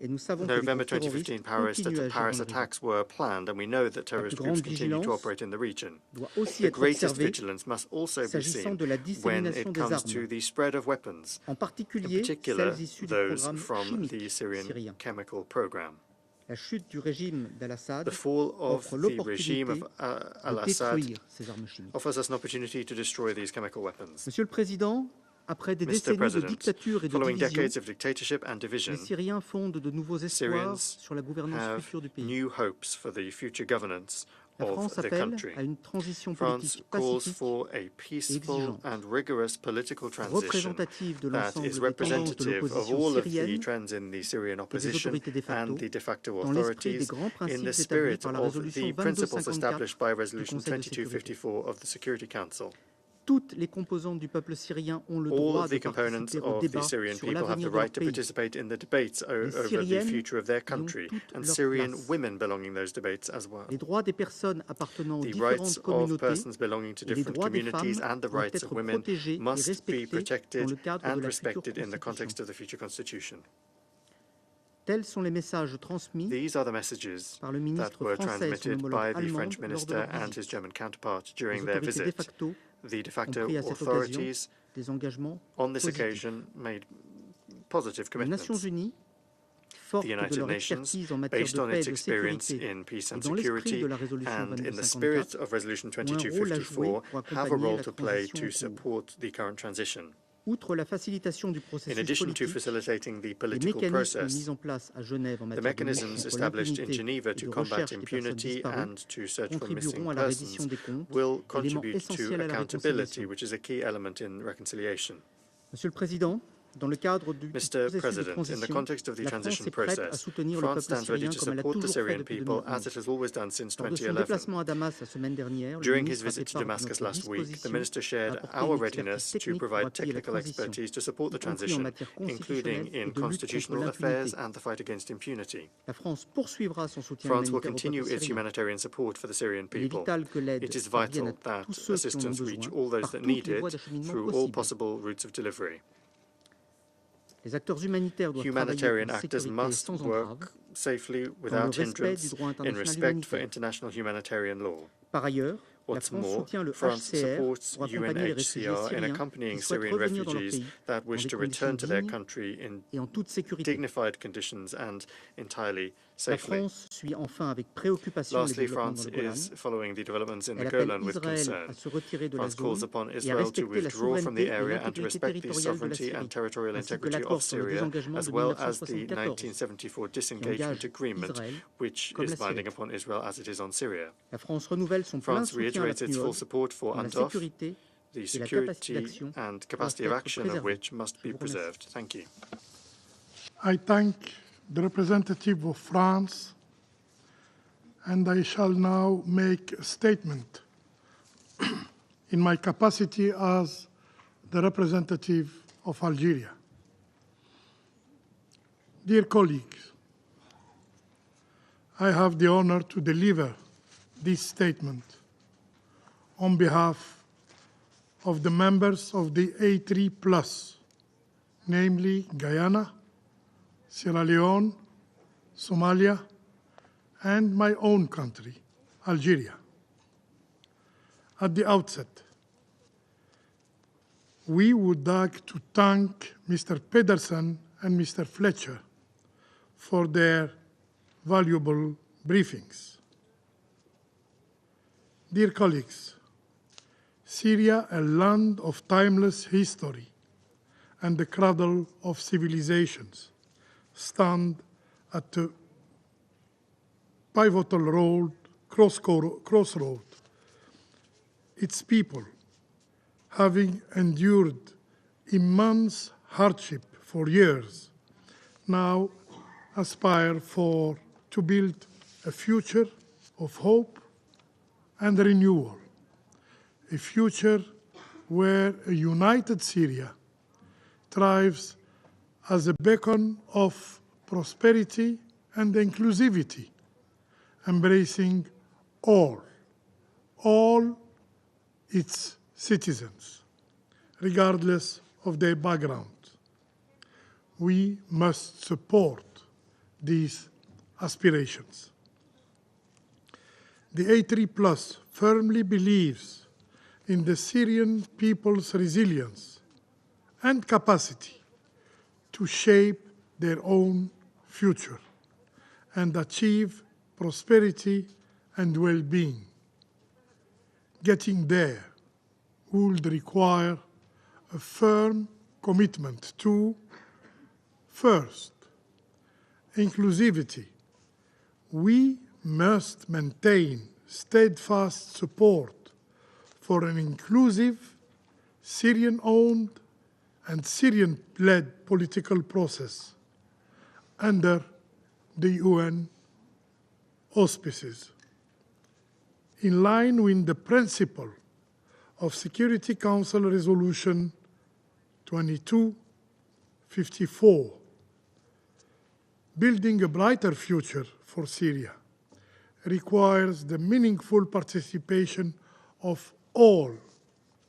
et nous savons que les November groupes 2015 terroristes Paris continuent à agir Paris dans la région. attacks were planned, and we know that terrorist grande groups continue to vigilance operate in the region. doit aussi The être greatest observée vigilance must also be s'agissant seen de la when dissémination it des comes to armes, the spread of weapons, en in particulier particular celles issues du those programme from the chimique Syrian syrien. chemical program. La chute du régime d'Al-Assad The fall of offre the regime l'opportunité of de al-Assad détruire ces armes chimiques. offers us an opportunity to destroy these chemical weapons. Monsieur le Président, après des Mr. décennies de President, dictature et de following division, decades of dictatorship and division, les Syriens fondent de nouveaux espoirs Syrians sur la gouvernance have future du pays. new hopes for the future governance La of France the appelle country. à une transition France politique calls pacifique for a peaceful exigeante, and rigorous political transition représentative de that l'ensemble is des tendances de representative of l'opposition all of the syrienne trends in the Syrian opposition autorités de facto, and the de facto dans l'esprit des authorities grands in principes the établis spirit par la of résolution the principles 2254 established by du Resolution Conseil de sécurité. 2254 of the Security Council. toutes les composantes du peuple syrien ont le All droit of de the components participer au of the débat Syrian sur people have the l'avenir de leur right to pays. participate in the debates over the Syriennes future of their y ont country, toute and leur Syrian place. women belong in those debates as well. Les droits des personnes appartenant aux The différentes rights of communautés persons belonging to et les different droits des communities femmes and the doivent rights of être women protégés et must be respectés dans protected le cadre and de la future respected in the context Constitution. of the future constitution. Tels sont les messages transmis These are the messages par le that ministre were français et son transmitted homologue by the allemande French lors de minister leur and his visite. German counterpart Les during their autorités de visit. facto The de ont facto pris à cette occasion authorities des engagements on this positifs. occasion made positive Les Nations commitments. Unies, fortes The de United leur Nations, expertise en matière based de on paix its et de experience sécurité, in peace et and dans l'esprit security, de la résolution and in the 2254, spirit of Resolution ont un rôle à jouer 2254, pour have a accompagner role la to play transition to en cours. support the current transition. Outre la facilitation du In processus addition to politique, facilitating the les political mécanismes mis process, en place à Genève en the matière de lutte mechanisms contre established in l'impunité Geneva et to de combat recherche des personnes impunity disparues and to search for missing contribueront à la reddition persons des comptes, will élément contribute essentiel to à la accountability, réconciliation. which is a key element in reconciliation. Monsieur le Président, dans le cadre du Mr. processus de President, in the transition, context of the la France transition est prête à process, soutenir le France peuple stands ready syrien to comme elle a support the toujours fait Syrian depuis people as 2011. it has always done since Lors de son 2011. déplacement à Damas la semaine dernière, le During his ministre a visit fait to part de Damascus notre last week, the disposition minister à shared apporter our une readiness expertise to technique pour provide appuyer la technical transition, expertise to support the y compris en transition, matière including constitutionnelle et in de lutte contre constitutional affairs l'impunité. and the fight against impunity. La France poursuivra son soutien France will humanitaire au continue peuple its syrien. humanitarian support for the Syrian Il est people. vital que l'aide It is parvienne vital à that tous ceux qui en ont assistance reach besoin all those par that toutes need les voies it d'acheminement through all possibles. possible routes of delivery. Les acteurs humanitaires doivent travailler Humanitarian en actors sécurité must sans entrave, work safely dans le without respect du hindrance, droit in international respect for humanitaire. international humanitarian law. Par ailleurs, la What's France more, soutient le France HCR supports pour accompagner les réfugiés UNHCR in syriens qui accompanying souhaitent Syrian revenir dans leur refugees pays that dans wish des to conditions return to their dignes country in et en toute sécurité. dignified conditions and entirely La safely. France suit enfin avec préoccupation les Lastly, développements France dans le Golan. is following the developments in the Elle appelle Golan with Israël concern. à se retirer de la France calls zone upon et à Israel to respecter la withdraw from the souveraineté et area and to l'intégrité respect the territoriale de la sovereignty Syrie, and territorial ainsi que integrity l'accord of sur le Syria, désengagement as de well as the 1974, 1974 qui disengagement engage agreement, Israël which comme is la Syrie. binding upon Israel as it is on Syria. La France renouvelle son plein France soutien à la reiterates its full PNUD, support for dont la UNDOF, sécurité the et la capacité security d'action and doivent capacity of être action of préservées. which must Je be vous remercie. preserved. Thank you. I thank the representative of France, and I shall now make a statement in my capacity as the representative of Algeria. Dear colleagues, I have the honor to deliver this statement on behalf of the members of the A3+, namely Guyana, Sierra Leone, Somalia, and my own country, Algeria. At the outset, we would like to thank Mr. Pedersen and Mr. Fletcher for their valuable briefings. Dear colleagues, Syria, a land of timeless history and the cradle of civilizations, stand at a pivotal crossroad. Its people, having endured immense hardship for years, now aspire to build a future of hope and renewal, a future where a united Syria thrives as a beacon of prosperity and inclusivity, embracing all its citizens, regardless of their background. We must support these aspirations. The A3+ firmly believes in the Syrian people's resilience and capacity to shape their own future and achieve prosperity and well-being. Getting there would require a firm commitment to, first, inclusivity. We must maintain steadfast support for an inclusive, Syrian-owned and Syrian-led political process under the UN auspices. In line with the principle of Security Council Resolution 2254, building a brighter future for Syria, requires the meaningful participation of all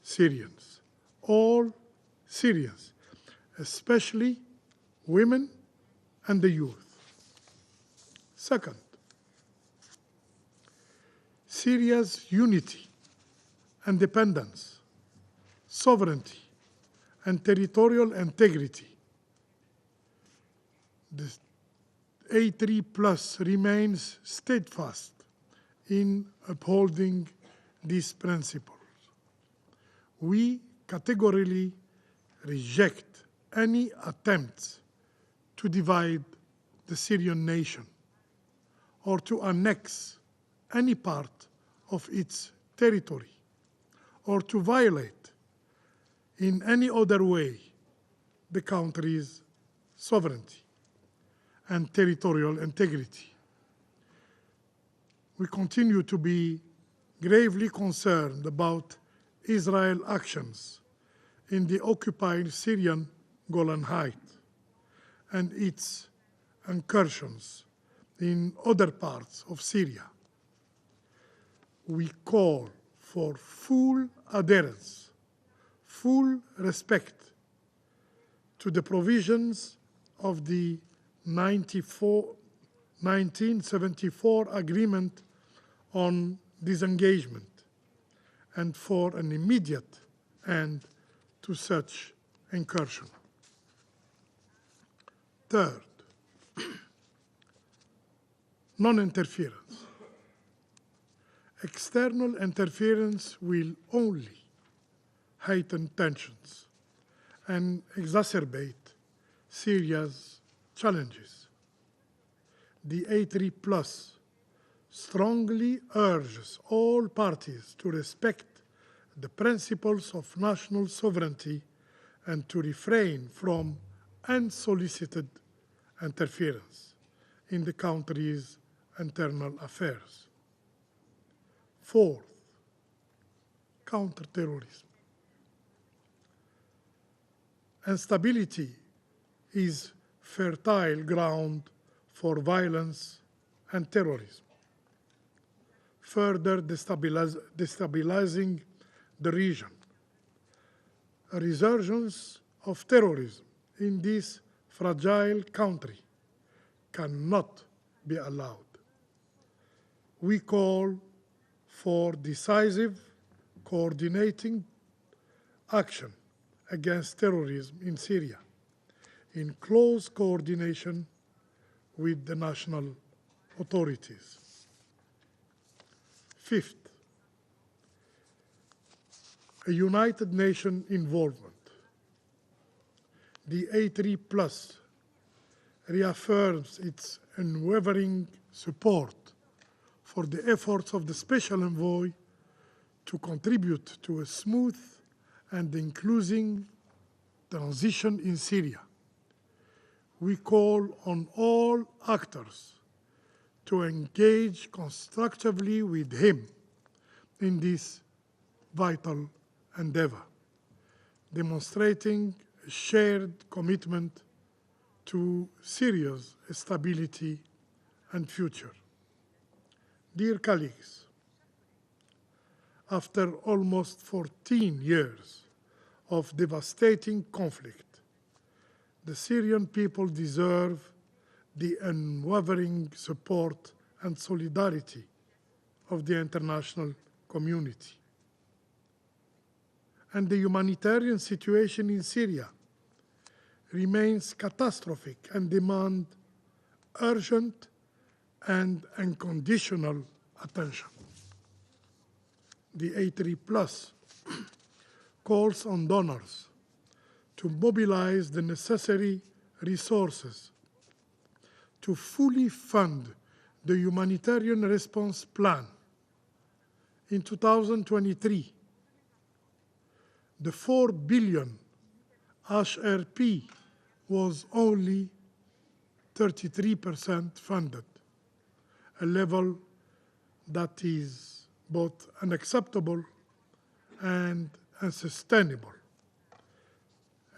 Syrians, especially women and the youth. Second, Syria's unity, independence, sovereignty, and territorial integrity. The A3+ remains steadfast in upholding these principles. We categorically reject any attempts to divide the Syrian nation or to annex any part of its territory or to violate in any other way the country's sovereignty and territorial integrity. We continue to be gravely concerned about Israel's actions in the occupied Syrian Golan Heights and its incursions in other parts of Syria. We call for full adherence, full respect to the provisions of the 1974 Agreement on Disengagement, and for an immediate end to such incursion. Third, non-interference. External interference will only heighten tensions and exacerbate Syria's challenges. The A3+ strongly urges all parties to respect the principles of national sovereignty and to refrain from unsolicited interference in the country's internal affairs. Fourth, counterterrorism. Instability is fertile ground for violence and terrorism, further destabilizing the region. A resurgence of terrorism in this fragile country cannot be allowed. We call for decisive, coordinating action against terrorism in Syria, in close coordination with the national authorities. Fifth, a United Nations involvement. The A3+ reaffirms its unwavering support for the efforts of the Special Envoy to contribute to a smooth and inclusive transition in Syria. We call on all actors to engage constructively with him in this vital endeavor, demonstrating a shared commitment to Syria's stability and future. Dear colleagues, after almost 14 years of devastating conflict, the Syrian people deserve the unwavering support and solidarity of the international community. And the humanitarian situation in Syria remains catastrophic and demands urgent and unconditional attention. The A3+ calls on donors to mobilize the necessary resources to fully fund the humanitarian response plan. In 2023, the 4 billion HRP was only 33% funded, a level that is both unacceptable and sustainable.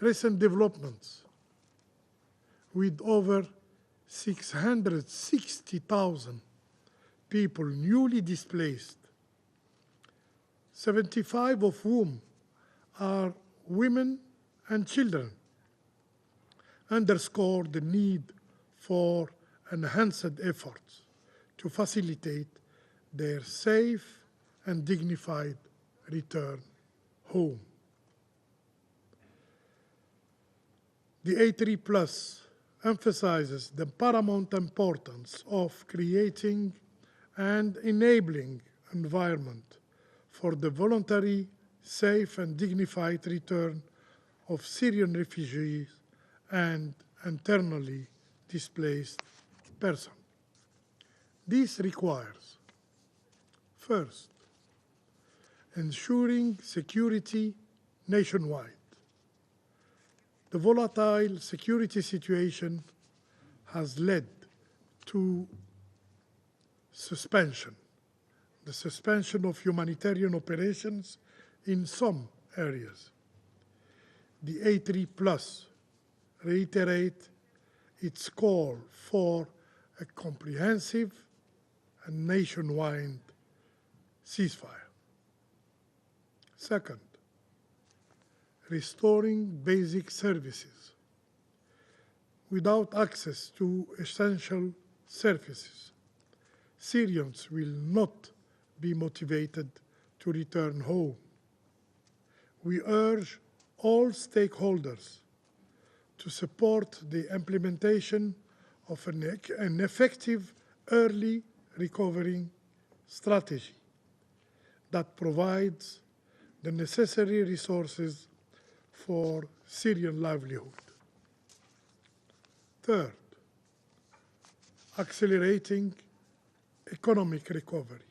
Recent developments with over 660,000 people newly displaced, 75 of whom are women and children, underscore the need for enhanced efforts to facilitate their safe and dignified return home. The A3+ emphasizes the paramount importance of creating and enabling environment for the voluntary, safe and dignified return of Syrian refugees and internally displaced persons. This requires, first, ensuring security nationwide. The volatile security situation has led to the suspension of humanitarian operations in some areas. The A3+ reiterate its call for a comprehensive and nationwide ceasefire. Second, restoring basic services. Without access to essential services, Syrians will not be motivated to return home. We urge all stakeholders to support the implementation of an effective early recovery strategy that provides the necessary resources for Syrian livelihood. Third, accelerating economic recovery.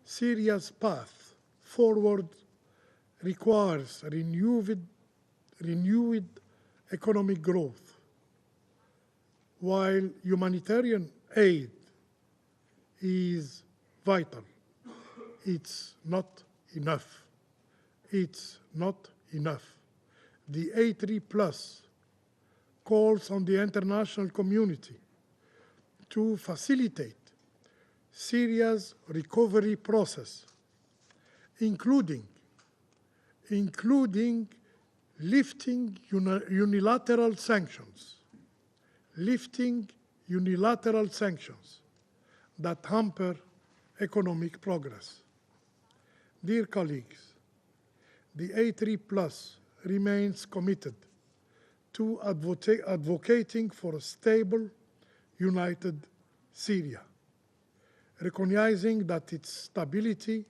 Syria's path forward requires renewed economic growth. While humanitarian aid is vital, it's not enough. It's not enough. The A3+ calls on the international community to facilitate Syria's recovery process, including lifting unilateral sanctions that hamper economic progress. Dear colleagues, the A3+ remains committed to advocating for a stable, united Syria, recognizing that its stability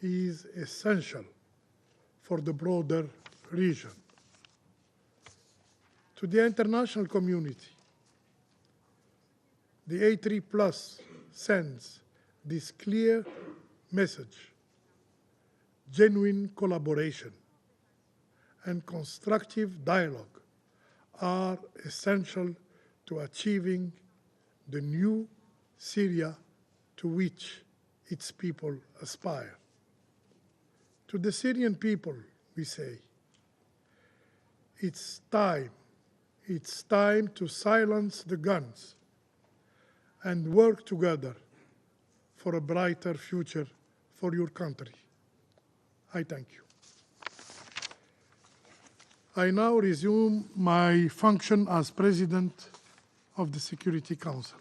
is essential for the broader region. To the international community, the A3+ sends this clear message: genuine collaboration and constructive dialogue are essential to achieving the new Syria to which its people aspire. To the Syrian people, we say, it's time to silence the guns and work together for a brighter future for your country. I thank you. I now resume my function as President of the Security Council.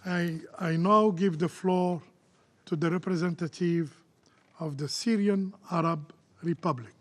I now give the floor to the representative of the Syrian Arab Republic.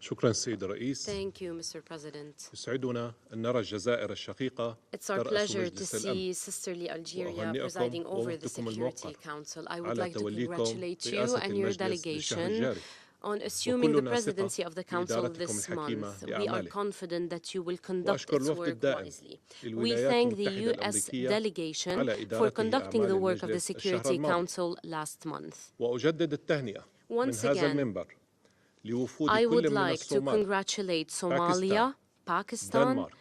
شكرا سيد الرئيس. Thank you, Mr. President. يسعدنا أن نرى الجزائر الشقيقة It's our pleasure to see sisterly Algeria presiding over the Security Council. I would like to congratulate you and your delegation on assuming the presidency of the Council this month. We are confident that you will conduct its work wisely. We thank the U.S. delegation for conducting the work of the Security Council last month. Once again, I would like to congratulate Somalia, Pakistan,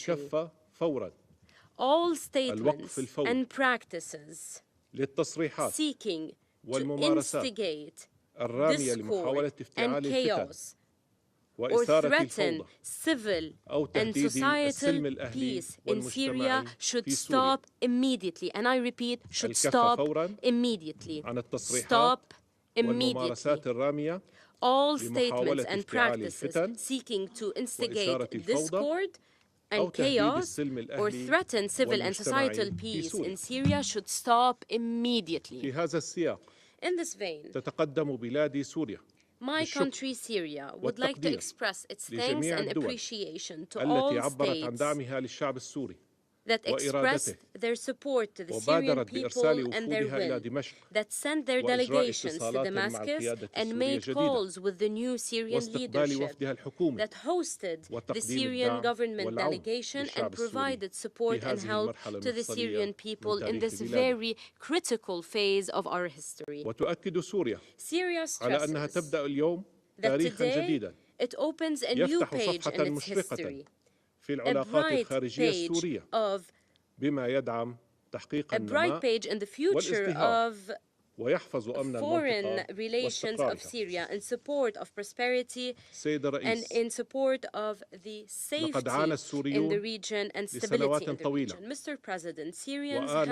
الكفة فوراً. all statements and practices seeking to instigate discord and chaos or threaten civil and societal peace in Syria should stop immediately. And I repeat, should stop immediately. Stop immediately. All statements and practices seeking to instigate discord and chaos or threaten civil and societal peace in Syria should stop immediately. In this vein, my country, Syria, would like to express its thanks and appreciation to all states that expressed their support to the Syrian people and their will, that sent their delegations to Damascus and made calls with the new Syrian leadership, that hosted the Syrian government delegation and provided support and help to the Syrian people in this very critical phase of our history. Syria stresses that today it opens a new page in its history. A bright page in the future of foreign relations of Syria in support of prosperity and in support of the safety in the region and stability in the region. Mr. President, Syrians have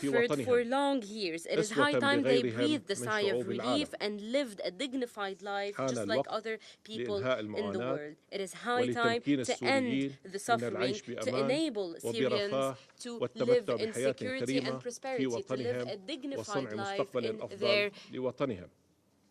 suffered for long years. It is high time they breathed a sigh of relief and lived a dignified life just like other people in the world. It is high time to end the suffering, to enable Syrians to live in security and prosperity, to live a dignified life in their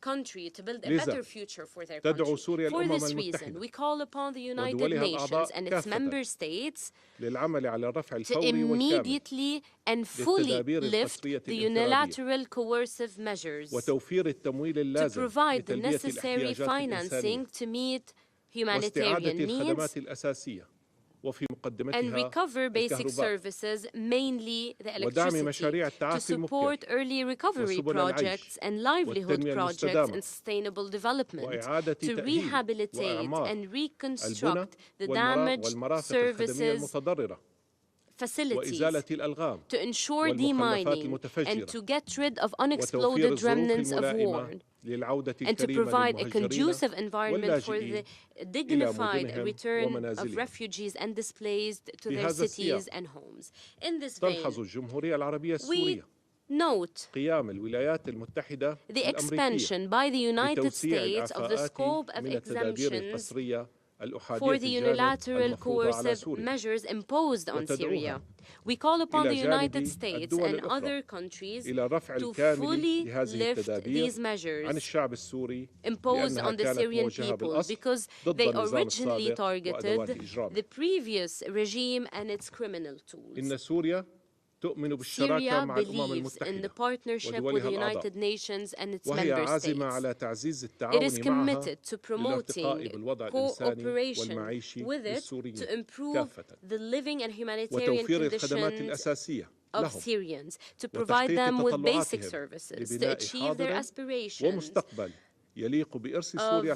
country, to build a better future for their country. For this reason, we call upon the United Nations and its member states to immediately and fully lift the unilateral coercive measures, to provide the necessary financing to meet humanitarian needs and recover basic services, mainly the electricity, to support early recovery projects and livelihood projects and sustainable development, to rehabilitate and reconstruct the damaged services facilities, to ensure demining and to get rid of unexploded remnants of war, and to provide a conducive environment for the dignified return of refugees and displaced to their cities and homes. In this vein, we note the expansion by the United States of the scope of exemptions for the unilateral coercive measures imposed on Syria. We call upon the United States and other countries to fully lift these measures imposed on the Syrian people because they originally targeted the previous regime and its criminal tools. Syria believes in the partnership with the United Nations and its member states. It is committed to promoting cooperation with it to improve the living and humanitarian conditions of Syrians, to provide them with basic services, to achieve their aspirations of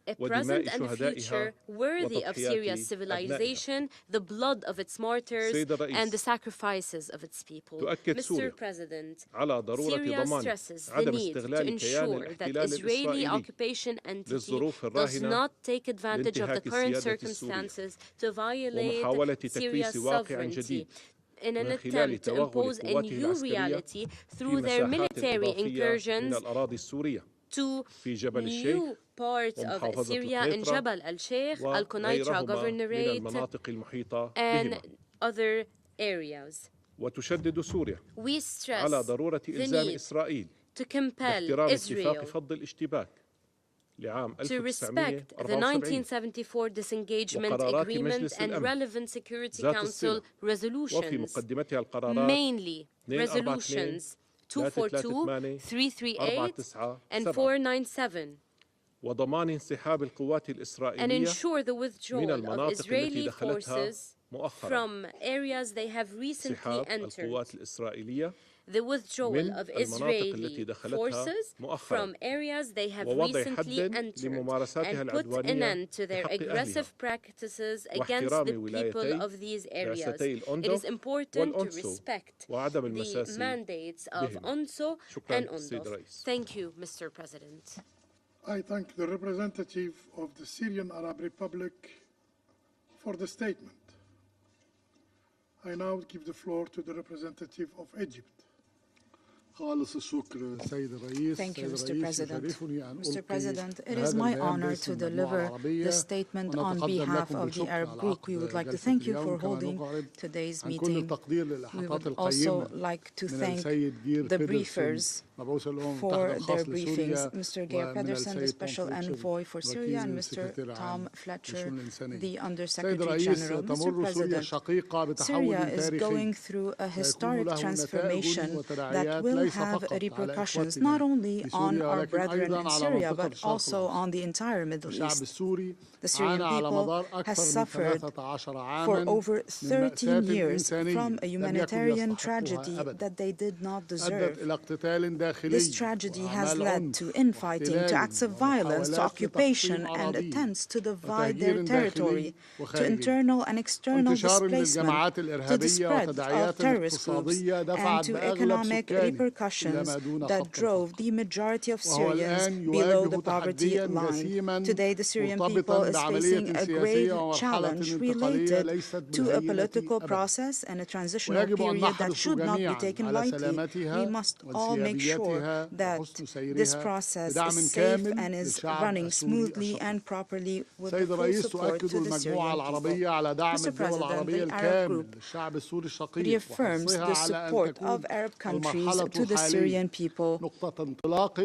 a present and a future worthy of Syria's civilization, the blood of its martyrs, and the sacrifices of its people. Mr. President, Syria stresses the need to ensure that Israeli occupation entity does not take advantage of the current circumstances to violate Syria's sovereignty in an attempt to impose a new reality through their military incursions to new parts of Syria in Jabal al-Sheikh, Al-Qunaitra Governorate, and other areas. We stress the need to compel Israel to respect the 1974 disengagement agreement and relevant Security Council resolutions, mainly resolutions 242, 338, and 497, and ensure the withdrawal of Israeli forces from areas they have recently entered, the withdrawal of Israeli forces from areas they have recently entered and put an end to their aggressive practices against the people of these areas. It is important to respect the mandates of UNSO and UNDOF. Thank you, Mr. President. I thank the representative of the Syrian Arab Republic for the statement. I now give the floor to the representative of Egypt. Thank you, Mr. President. Mr. President, it is my honor to deliver the statement on behalf of the Arab group. We would like to thank you for holding today's meeting. We would also like to thank the briefers for their briefings, Mr. Geir Pedersen, the Special Envoy for Syria, and Mr. Tom Fletcher, the Undersecretary General. Mr. President, Syria is going through a historic transformation that will have repercussions not only on our brethren in Syria, but also on the entire Middle East. The Syrian people has suffered for over 13 years from a humanitarian tragedy that they did not deserve. This tragedy has led to infighting, to acts of violence, to occupation, and attempts to divide their territory, to internal and external displacement, to the spread of terrorist groups, and to economic repercussions that drove the majority of Syrians below the poverty line. Today, the Syrian people is facing a grave challenge related to a political process and a transitional period that should not be taken lightly. We must all make sure that this process is safe and is running smoothly and properly with the full support to the Syrian people. Mr. President, the Arab group reaffirms the support of Arab countries to the Syrian people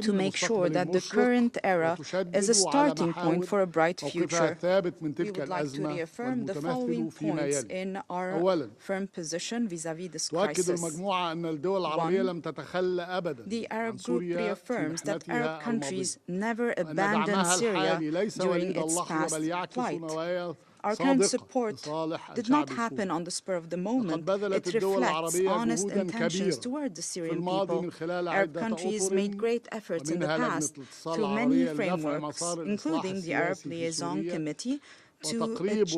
to make sure that the current era is a starting point for a bright future. We would like to reaffirm the following points in our firm position vis-à-vis this crisis. One, the Arab group reaffirms that Arab countries never abandoned Syria during its past plight. Our current support did not happen on the spur of the moment. It reflects honest intentions toward the Syrian people. Arab countries made great efforts in the past through many frameworks, including the Arab Liaison Committee, to advance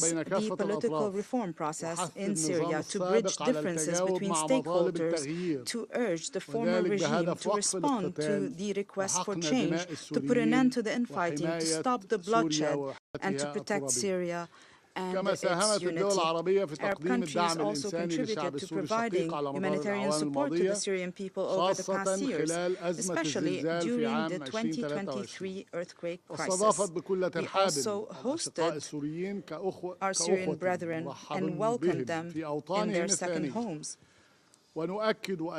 the political reform process in Syria, to bridge differences between stakeholders, to urge the former regime to respond to the request for change, to put an end to the infighting, to stop the bloodshed, and to protect Syria and its unity. Arab countries also contributed to providing humanitarian support to the Syrian people over the past years, especially during the 2023 earthquake crisis. We also hosted our Syrian brethren and welcomed them in their second homes. We reaffirm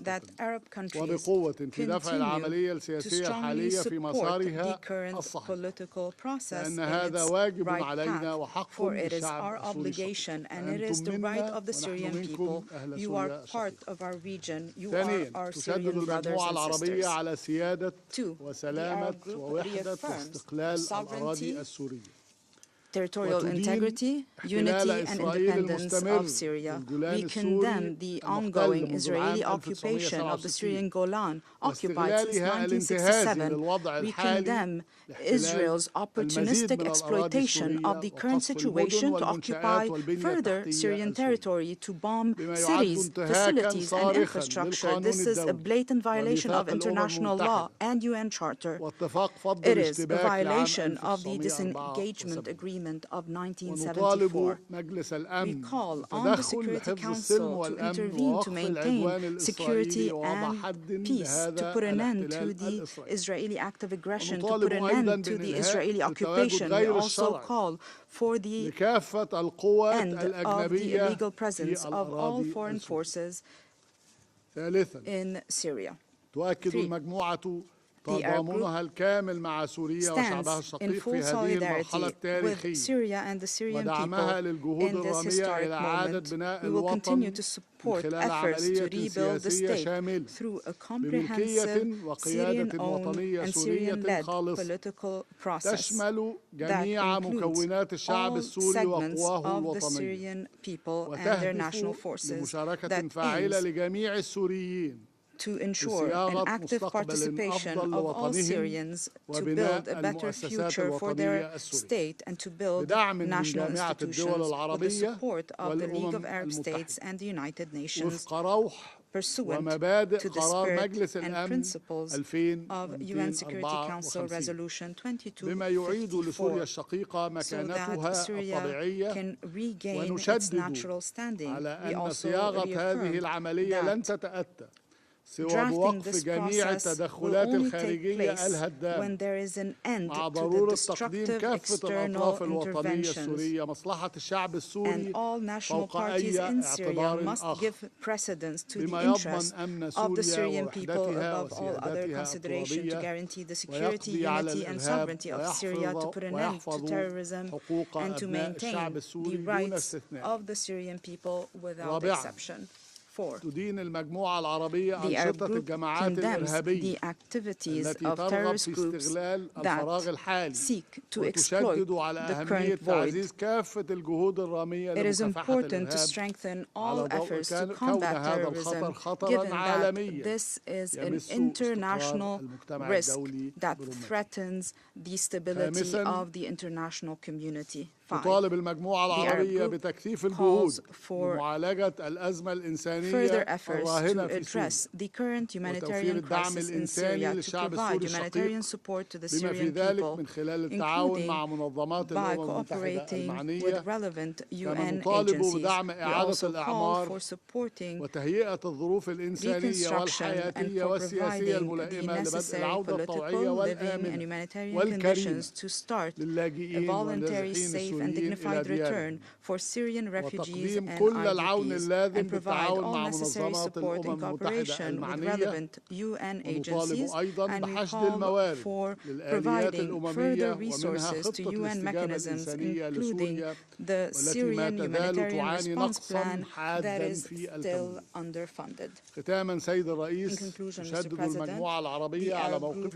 that Arab countries continue to strongly support the current political process in its right path, for it is our obligation and it is the right of the Syrian people. You are part of our region. You are our Syrian brothers and sisters. Two, the Arab group reaffirms sovereignty, territorial integrity, unity, and independence of Syria. We condemn the ongoing Israeli occupation of the Syrian Golan, occupied since 1967. We condemn Israel's opportunistic exploitation of the current situation to occupy further Syrian territory, to bomb cities, facilities, and infrastructure. This is a blatant violation of international law and UN Charter. It is a violation of the disengagement agreement of 1974. We call on the Security Council to intervene to maintain security and peace, to put an end to the Israeli act of aggression, to put an end to the Israeli occupation. We also call for the end of the illegal presence of all foreign forces in Syria. 3. The Arab Group stands in full solidarity with Syria and the Syrian people in this historic moment. We will continue to support efforts to rebuild the state through a comprehensive Syrian-owned and Syrian-led political process that includes all segments of the Syrian people and their national forces, that aims to ensure an active participation of all Syrians to build a better future for their state and to build national institutions with the support of the League of Arab States and the United Nations, pursuant to the spirit and principles of UN Security Council Resolution 2254, so that Syria can regain its natural standing. We also reaffirm that drafting this process will only take place when there is an end to the destructive external interventions, and all national parties in Syria must give precedence to the interests of the Syrian people above all other consideration, to guarantee the security, unity, and sovereignty of Syria, to put an end to terrorism, and to maintain the rights of the Syrian people without exception. The Arab Group condemns the activities of terrorist groups that seek to exploit the current void. It is important to strengthen all efforts to combat terrorism, given that this is an international risk that threatens the stability of the international community. The Arab Group calls for further efforts to address the current humanitarian crisis in Syria, to provide humanitarian support to the Syrian people, including by cooperating with relevant UN agencies. We also call for supporting reconstruction and for providing the necessary political, living, and humanitarian conditions to start a voluntary, safe, and dignified return for Syrian refugees and IDPs, and provide all necessary support in cooperation with relevant UN agencies, and we call for providing further resources to UN mechanisms, including the Syrian humanitarian response plan that is still underfunded. In conclusion, Mr. President, the Arab Group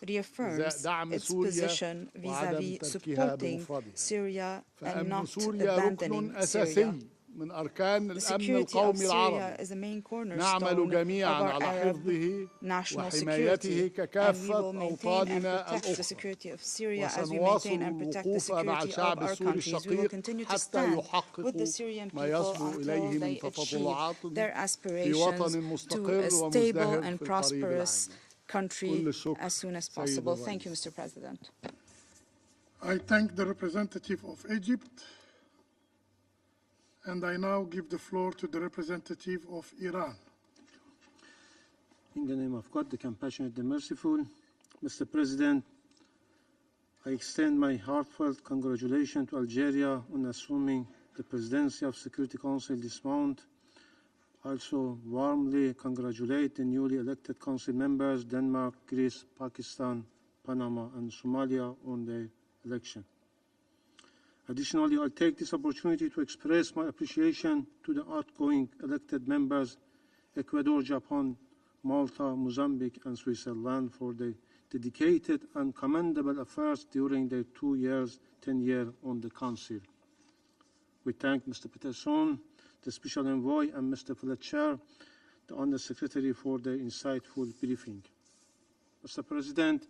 reaffirms its position vis-à-vis supporting Syria and not abandoning Syria. The security of Syria is a main cornerstone of our Arab national security, and we will maintain and protect the security of Syria as we maintain and protect the security of our countries. We will continue to stand with the Syrian people until they achieve their aspirations to a stable and prosperous country as soon as possible. Thank you, Mr. President. I thank the representative of Egypt, and I now give the floor to the representative of Iran. In the name of God, the compassionate, the merciful, Mr. President, I extend my heartfelt congratulations to Algeria on assuming the presidency of Security Council this month. I also warmly congratulate the newly elected council members, Denmark, Greece, Pakistan, Panama, and Somalia on their election. Additionally, I'll take this opportunity to express my appreciation to the outgoing elected members, Ecuador, Japan, Malta, Mozambique, and Switzerland, for their dedicated and commendable efforts during their 2 years, tenure on the Council. We thank Mr. Peterson, the Special Envoy, and Mr. Fletcher, the Under Secretary, for their insightful briefing. Mr. President,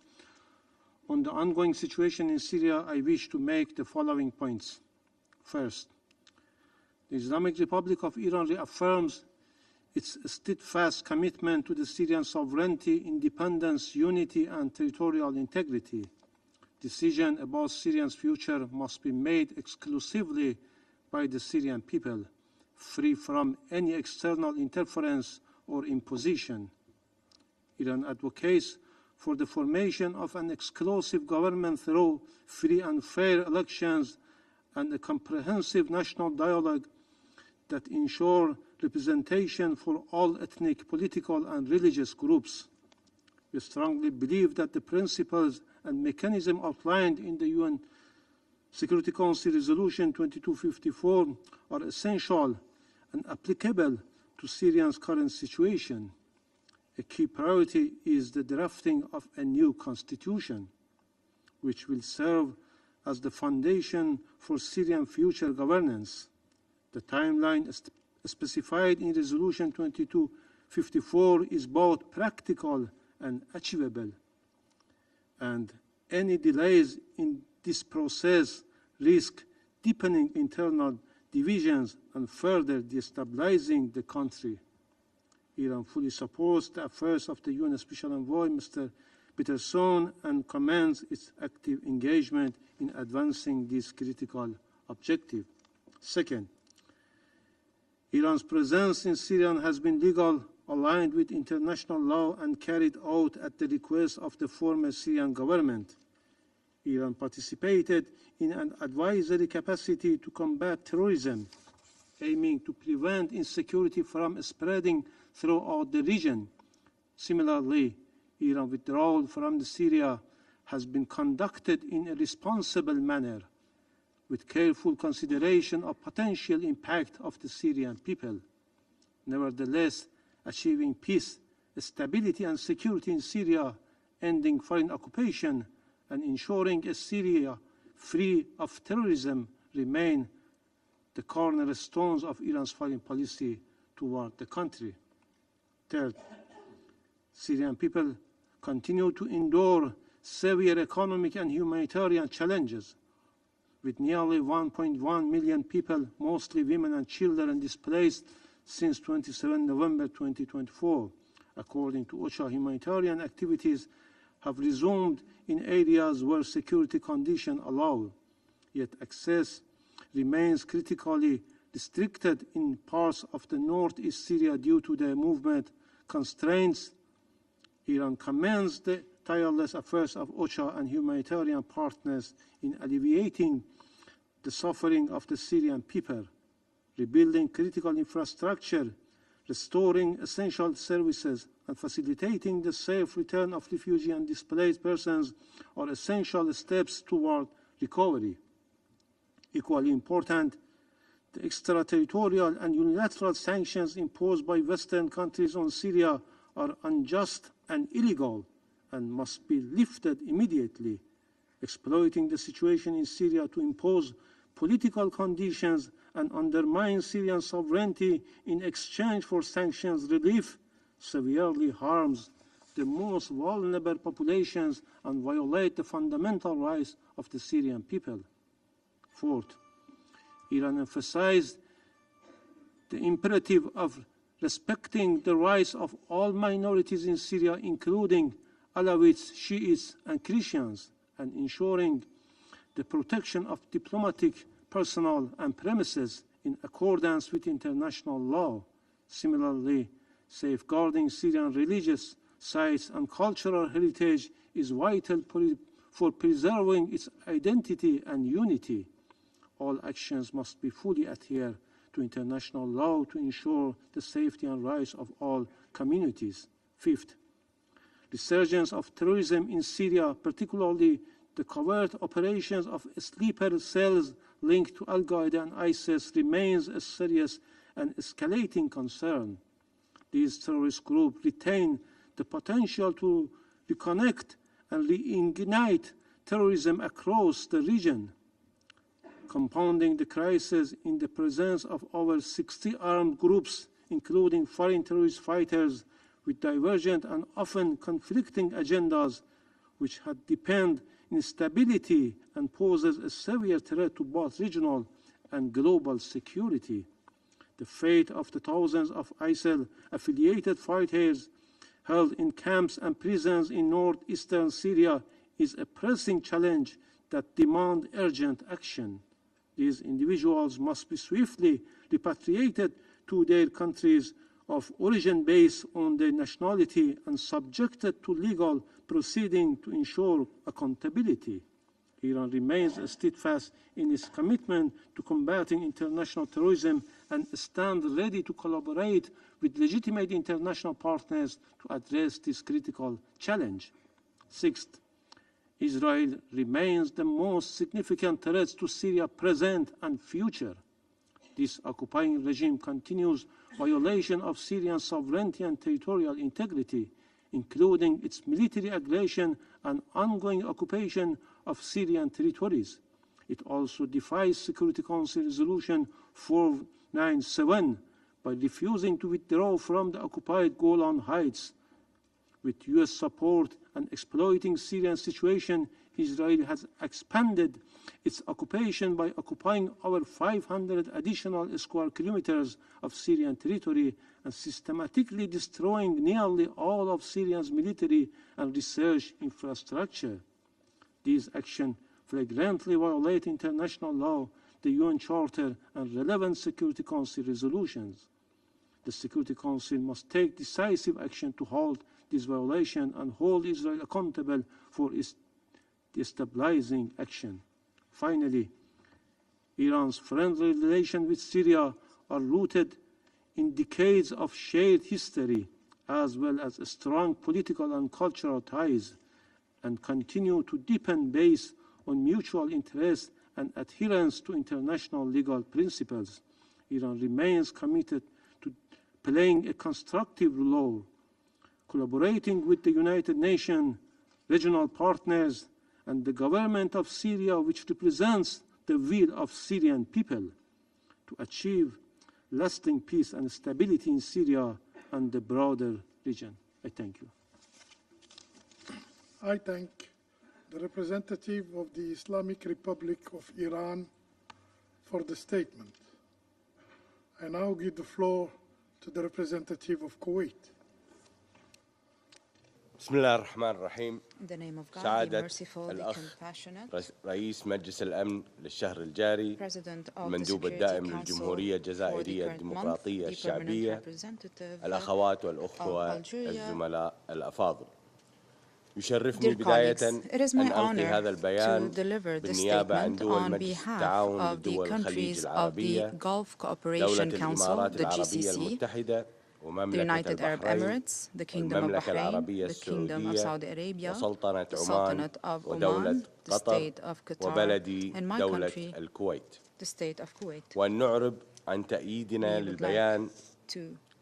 on the ongoing situation in Syria, I wish to make the following points. First, the Islamic Republic of Iran reaffirms its steadfast commitment to the Syrian sovereignty, independence, unity, and territorial integrity. Decision about Syria's future must be made exclusively by the Syrian people, free from any external interference or imposition. Iran advocates for the formation of an exclusive government through free and fair elections and a comprehensive national dialogue that ensure representation for all ethnic, political, and religious groups. We strongly believe that the principles and mechanism outlined in the UN Security Council Resolution 2254 are essential and applicable to Syria's current situation. A key priority is the drafting of a new constitution, which will serve as the foundation for Syrian future governance. The timeline specified in Resolution 2254 is both practical and achievable, and any delays in this process risk deepening internal divisions and further destabilizing the country. Iran fully supports the efforts of the UN Special Envoy, Mr. Peterson, and commends its active engagement in advancing this critical objective. Second, Iran's presence in Syria has been legal, aligned with international law, and carried out at the request of the former Syrian government. Iran participated in an advisory capacity to combat terrorism, aiming to prevent insecurity from spreading throughout the region. Similarly, Iran's withdrawal from Syria has been conducted in a responsible manner, with careful consideration of potential impact of the Syrian people. Nevertheless, achieving peace, stability, and security in Syria, ending foreign occupation, and ensuring a Syria free of terrorism remain the cornerstones of Iran's foreign policy toward the country. Third, Syrian people continue to endure severe economic and humanitarian challenges, with nearly 1.1 million people, mostly women and children, displaced since 27 November 2024. According to OCHA, humanitarian activities have resumed in areas where security conditions allow, yet access remains critically restricted in parts of the northeast Syria due to the movement constraints. Iran commends the tireless efforts of OCHA and humanitarian partners in alleviating the suffering of the Syrian people, rebuilding critical infrastructure, restoring essential services, and facilitating the safe return of refugees and displaced persons are essential steps toward recovery. Equally important, the extraterritorial and unilateral sanctions imposed by Western countries on Syria are unjust and illegal and must be lifted immediately. Exploiting the situation in Syria to impose political conditions and undermine Syrian sovereignty in exchange for sanctions relief severely harms the most vulnerable populations and violate the fundamental rights of the Syrian people. Fourth, Iran emphasized the imperative of respecting the rights of all minorities in Syria, including Alawites, Shiites, and Christians, and ensuring the protection of diplomatic personnel and premises in accordance with international law. Similarly, safeguarding Syrian religious sites and cultural heritage is vital for preserving its identity and unity. All actions must be fully adhere to international law to ensure the safety and rights of all communities. Fifth, resurgence of terrorism in Syria, particularly the covert operations of sleeper cells linked to Al-Qaeda and ISIS, remains a serious and escalating concern. These terrorist groups retain the potential to reconnect and reignite terrorism across the region, compounding the crisis in the presence of over 60 armed groups, including foreign terrorist fighters with divergent and often conflicting agendas, which had deepened instability and poses a severe threat to both regional and global security. The fate of the thousands of ISIL-affiliated fighters held in camps and prisons in northeastern Syria is a pressing challenge that demands urgent action. These individuals must be swiftly repatriated to their countries of origin based on their nationality and subjected to legal proceedings to ensure accountability. Iran remains steadfast in its commitment to combating international terrorism and stands ready to collaborate with legitimate international partners to address this critical challenge. Sixth, Israel remains the most significant threat to Syria present and future. This occupying regime continues violation of Syrian sovereignty and territorial integrity, including its military aggression and ongoing occupation of Syrian territories. It also defies Security Council Resolution 497 by refusing to withdraw from the occupied Golan Heights. With US support and exploiting Syrian situation, Israel has expanded its occupation by occupying over 500 additional square kilometers of Syrian territory and systematically destroying nearly all of Syria's military and research infrastructure. These actions flagrantly violate international law, the UN Charter, and relevant Security Council resolutions. The Security Council must take decisive action to halt this violation and hold Israel accountable for its destabilizing action. Finally, Iran's friendly relations with Syria are rooted in decades of shared history, as well as strong political and cultural ties, and continue to deepen based on mutual interest and adherence to international legal principles. Iran remains committed to playing a constructive role, collaborating with the United Nations, regional partners, and the government of Syria, which represents the will of Syrian people, to achieve lasting peace and stability in Syria and the broader region. I thank you. I thank the representative of the Islamic Republic of Iran for the statement. I now give the floor to the representative of Kuwait. بسم الله الرحمن الرحيم. In the name of God, the سعادة merciful, the الأخ compassionate, رئيس مجلس الأمن للشهر الجاري President of the المندوب Security الدائم Council للجمهورية for the الجزائرية current month, الديمقراطية the permanent الشعبية representative الأخوات والأخوة of Algeria. الزملاء الأفاضل يشرفني Dear بداية colleagues, it is أن my ألقي هذا honor البيان to deliver this بالنيابة عن statement دول on مجلس behalf التعاون of the لدول الخليج countries of the العربية Gulf دولة Cooperation Council, الإمارات the العربية GCC, المتحدة the ومملكة United Arab البحرين Emirates, the Kingdom of والمملكة Bahrain, العربية the Kingdom of السعودية Saudi Arabia, وسلطنة the عمان Sultanate of ودولة Oman, the قطر State of Qatar, وبلدي and my دولة country, الكويت the State of Kuwait. وأن نعرب عن تأييدنا We would للبيان to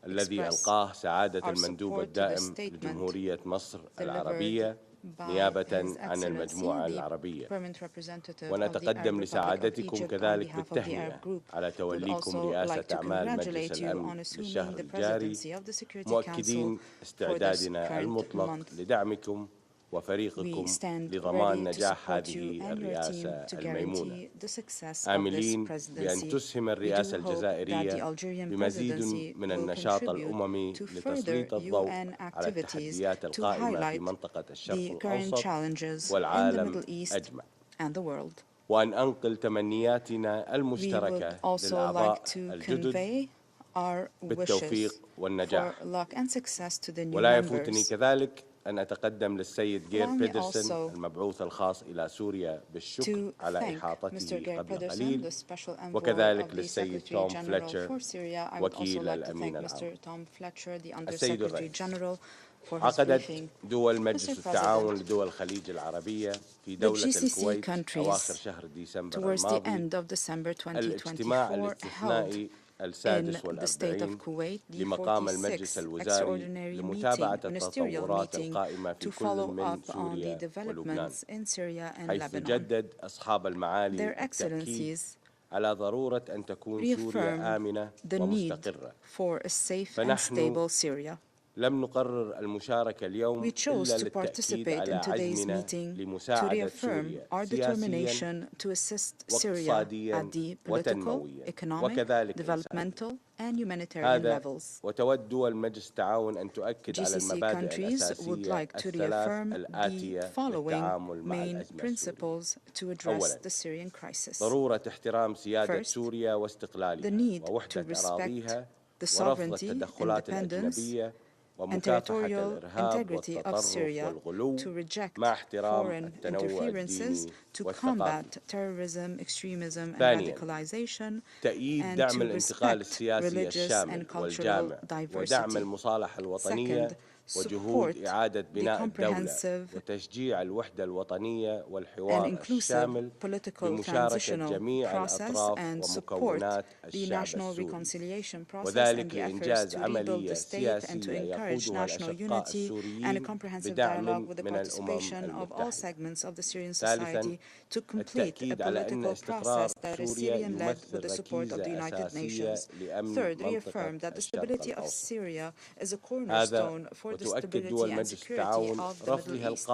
الذي express ألقاه سعادة our المندوب support to the الدائم statement لجمهورية مصر delivered العربية by نيابة His عن Excellency, المجموعة the العربية permanent representative of the Arab ونتقدم Republic of لسعادتكم Egypt on كذلك behalf of the Arab بالتهنئة Group. على Would توليكم also رئاسة like to أعمال مجلس congratulate you الأمن on assuming للشهر the الجاري presidency of the Security Council مؤكدين for this استعدادنا current المطلق month. لدعمكم We وفريقكم stand لضمان ready to نجاح support you هذه and your الرئاسة team to الميمونة guarantee the success of this آملين بأن presidency. تسهم We الرئاسة do hope that the الجزائرية Algerian بمزيد presidency من will النشاط contribute الأممي to further لتسليط الضوء UN على activities التحديات to القائمة في highlight منطقة الشرق the current الأوسط challenges in the والعالم Middle East أجمع and the world. وأن أنقل تمنياتنا We would المشتركة also للأعضاء like to الجدد convey our بالتوفيق wishes والنجاح for luck and success to the new ولا يفوتني members. كذلك أن أتقدم للسيد جير Allow me بيدرسون also المبعوث الخاص إلى سوريا بالشكر to على thank Mr. إحاطته Geir قبل Pedersen, قليل the special envoy وكذلك of the للسيد Secretary توم General فليتشر for Syria. I would also وكيل like to الأمين thank العام. Mr. Tom Fletcher, the السيد Undersecretary الرئيس General, for his عقدت briefing. دول مجلس Mr. التعاون President, لدول الخليج العربية في the دولة GCC الكويت أواخر countries, شهر ديسمبر towards the الماضي end of December الاجتماع 2024, held الاستثنائي in السادس the state of والأربعين Kuwait, the لمقام المجلس 46th الوزاري extraordinary لمتابعة meeting, ministerial التطورات meeting, القائمة to في كل follow من up on the سوريا ولبنان developments in Syria and حيث Lebanon. جدد أصحاب المعالي Their التأكيد Excellencies على ضرورة أن تكون سوريا reaffirm آمنة the need ومستقرة for a safe and فنحن stable Syria. لم نقرر المشاركة اليوم We chose إلا to للتأكيد participate على in today's عزمنا meeting to لمساعدة reaffirm سوريا our سياسياً determination to assist Syria واقتصادياً at the political, وتنموياً economic, وكذلك developmental, and humanitarian هذا levels. وتود دول مجلس التعاون أن تؤكد على GCC المبادئ countries would الأساسية like to الثلاث reaffirm the الآتية following للتعامل مع main الأزمة السورية. principles to address أولاً the Syrian crisis. ضرورة احترام سيادة First, سوريا the واستقلالها need to ووحدة respect أراضيها the ورفض sovereignty, التدخلات independence, الأجنبية and territorial integrity of Syria, to reject foreign interferences, to combat terrorism, extremism, and radicalization, and to respect religious and cultural diversity. Second, support the comprehensive and inclusive political transitional process and support the national reconciliation process and the efforts to rebuild the state and to encourage national unity and a comprehensive dialogue with the participation of all segments of the Syrian society to complete a political process that is Syrian-led with the support of the United Nations. Third, reaffirm that the stability of Syria is a cornerstone for the stability and security of the Middle East.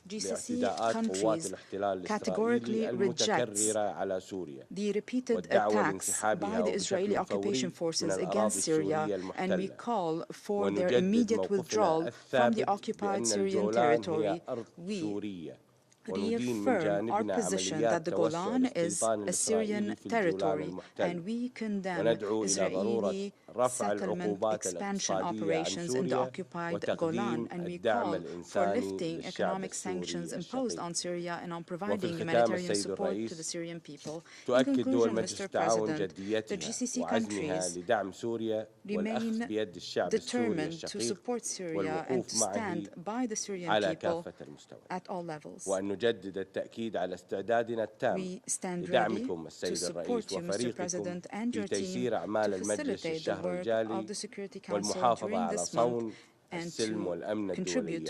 GCC countries categorically rejects the repeated attacks by the Israeli occupation forces against Syria, and we call for their immediate withdrawal from the occupied Syrian territory. We reaffirm our position that the Golan is a Syrian territory, and we condemn Israeli settlement expansion operations in the occupied Golan, and we call for lifting economic sanctions imposed on Syria and on providing humanitarian support to the Syrian people. In conclusion, Mr. President, the GCC countries remain determined to support Syria and to stand by the Syrian people at all levels. نجدد التأكيد على استعدادنا التام لدعمكم السيد الرئيس وفريقكم في تيسير أعمال المجلس الشهر الجاري والمحافظة على صون السلم والأمن الدولي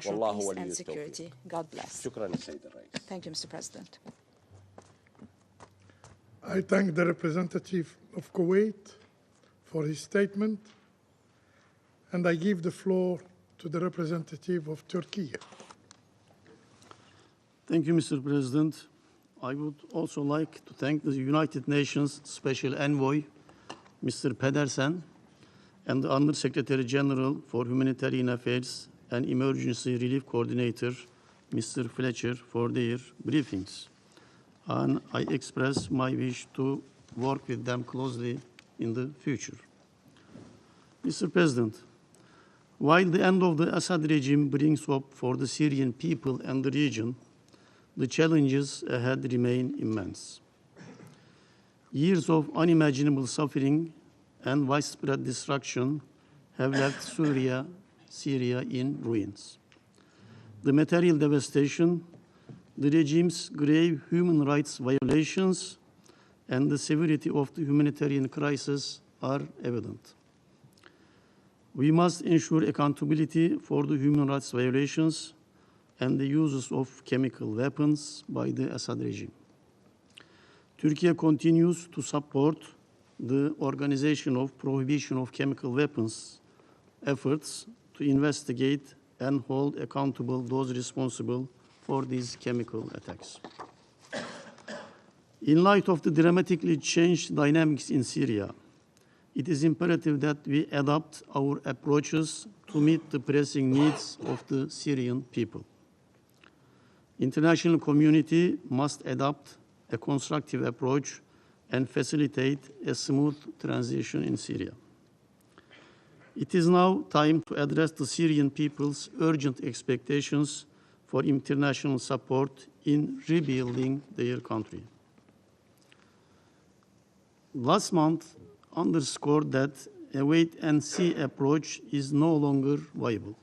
والله ولي التوفيق. شكرا السيد الرئيس. Thank you, Mr. President. I thank the representative of Kuwait for his statement, and I give the floor to the representative of Turkey. Thank you, Mr. President. I would also like to thank the United Nations Special Envoy, Mr. Pedersen, and the Under Secretary General for Humanitarian Affairs and Emergency Relief Coordinator, Mr. Fletcher, for their briefings. And I express my wish to work with them closely in the future. Mr. President, while the end of the Assad regime brings hope for the Syrian people and the region, the challenges ahead remain immense. Years of unimaginable suffering and widespread destruction have left Syria in ruins. The material devastation, the regime's grave human rights violations, and the severity of the humanitarian crisis are evident. We must ensure accountability for the human rights violations and the uses of chemical weapons by the Assad regime. Turkey continues to support the Organization of Prohibition of Chemical Weapons efforts to investigate and hold accountable those responsible for these chemical attacks. In light of the dramatically changed dynamics in Syria, it is imperative that we adapt our approaches to meet the pressing needs of the Syrian people. International community must adopt a constructive approach and facilitate a smooth transition in Syria. It is now time to address the Syrian people's urgent expectations for international support in rebuilding their country. Last month underscored that a wait-and-see approach is no longer viable.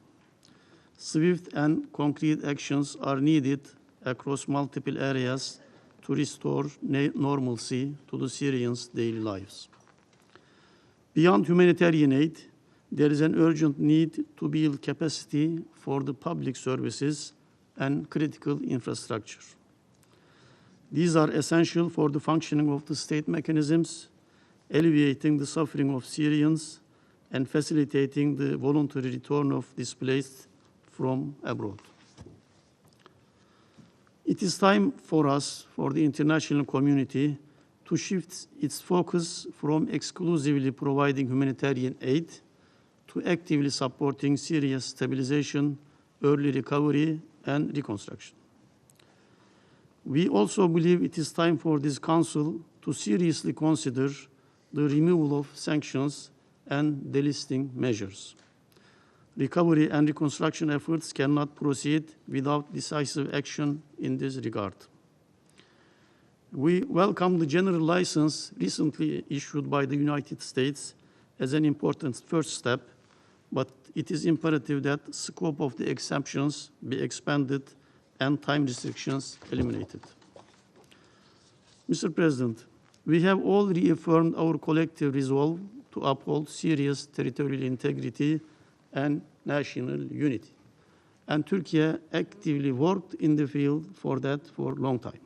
Swift and concrete actions are needed across multiple areas to restore normalcy to the Syrians' daily lives. Beyond humanitarian aid, there is an urgent need to build capacity for the public services and critical infrastructure. These are essential for the functioning of the state mechanisms, alleviating the suffering of Syrians, and facilitating the voluntary return of displaced from abroad. It is time for us, for the international community, to shift its focus from exclusively providing humanitarian aid to actively supporting Syria's stabilization, early recovery, and reconstruction. We also believe it is time for this Council to seriously consider the removal of sanctions and delisting measures. Recovery and reconstruction efforts cannot proceed without decisive action in this regard. We welcome the general license recently issued by the United States as an important first step, but it is imperative that the scope of the exemptions be expanded and time restrictions eliminated. Mr. President, we have all reaffirmed our collective resolve to uphold Syria's territorial integrity and national unity, and Turkey actively worked in the field for that for a long time.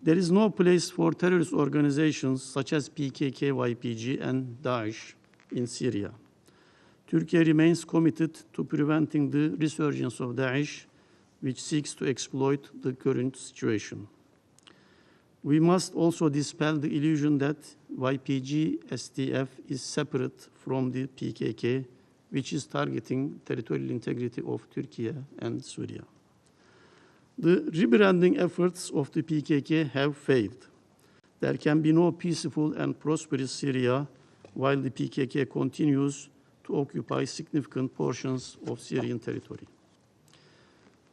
There is no place for terrorist organizations such as PKK, YPG, and Daesh in Syria. Turkey remains committed to preventing the resurgence of Daesh, which seeks to exploit the current situation. We must also dispel the illusion that YPG STF is separate from the PKK, which is targeting territorial integrity of Turkey and Syria. The rebranding efforts of the PKK have failed. There can be no peaceful and prosperous Syria while the PKK continues to occupy significant portions of Syrian territory.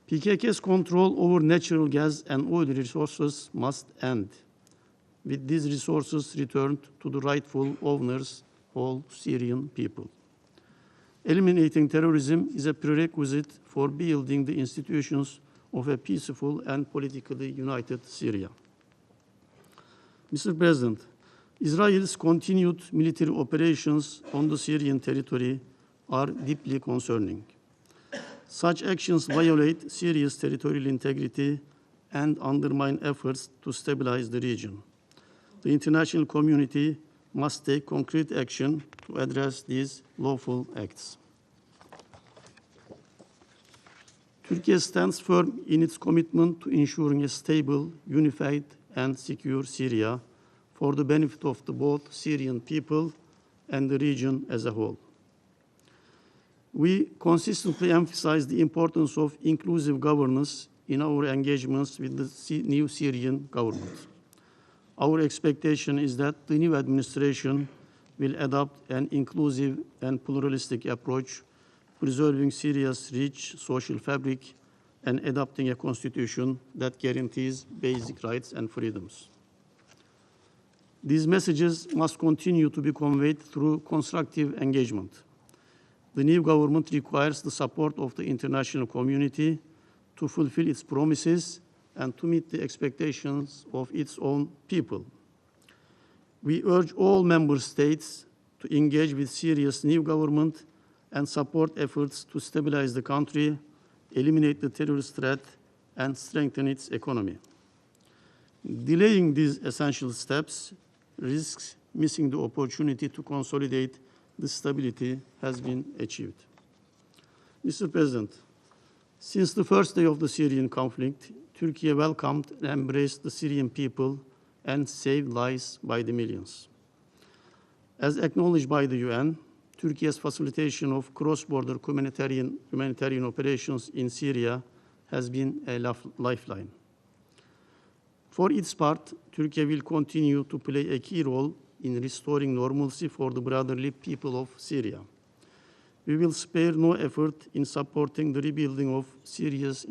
PKK's control over natural gas and oil resources must end, with these resources returned to the rightful owners, all Syrian people. Eliminating terrorism is a prerequisite for building the institutions of a peaceful and politically united Syria. Mr. President, Israel's continued military operations on the Syrian territory are deeply concerning. Such actions violate Syria's territorial integrity and undermine efforts to stabilize the region. The international community must take concrete action to address these lawful acts. Turkey stands firm in its commitment to ensuring a stable, unified, and secure Syria for the benefit of both Syrian people and the region as a whole. We consistently emphasize the importance of inclusive governance in our engagements with the new Syrian government. Our expectation is that the new administration will adopt an inclusive and pluralistic approach, preserving Syria's rich social fabric and adopting a constitution that guarantees basic rights and freedoms. These messages must continue to be conveyed through constructive engagement. The new government requires the support of the international community to fulfill its promises and to meet the expectations of its own people. We urge all member states to engage with Syria's new government and support efforts to stabilize the country, eliminate the terrorist threat, and strengthen its economy. Delaying these essential steps risks missing the opportunity to consolidate the stability has been achieved. Mr. President, since the first day of the Syrian conflict, Turkey welcomed and embraced the Syrian people and saved lives by the millions. As acknowledged by the UN, Turkey's facilitation of cross-border humanitarian operations in Syria has been a lifeline. For its part, Turkey will continue to play a key role in restoring normalcy for the brotherly people of Syria. We will spare no effort in supporting the rebuilding of Syria's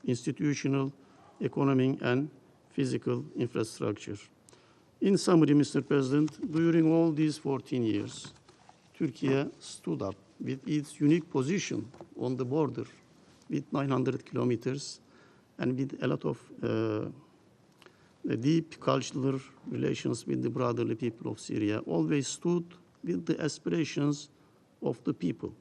institutional, economic, and physical infrastructure. In summary, Mr. President, during all these 14 years, Turkey stood up with its unique position on the border with 900 kilometers and with a lot of deep cultural relations with the brotherly people of Syria, always stood with the aspirations of the people.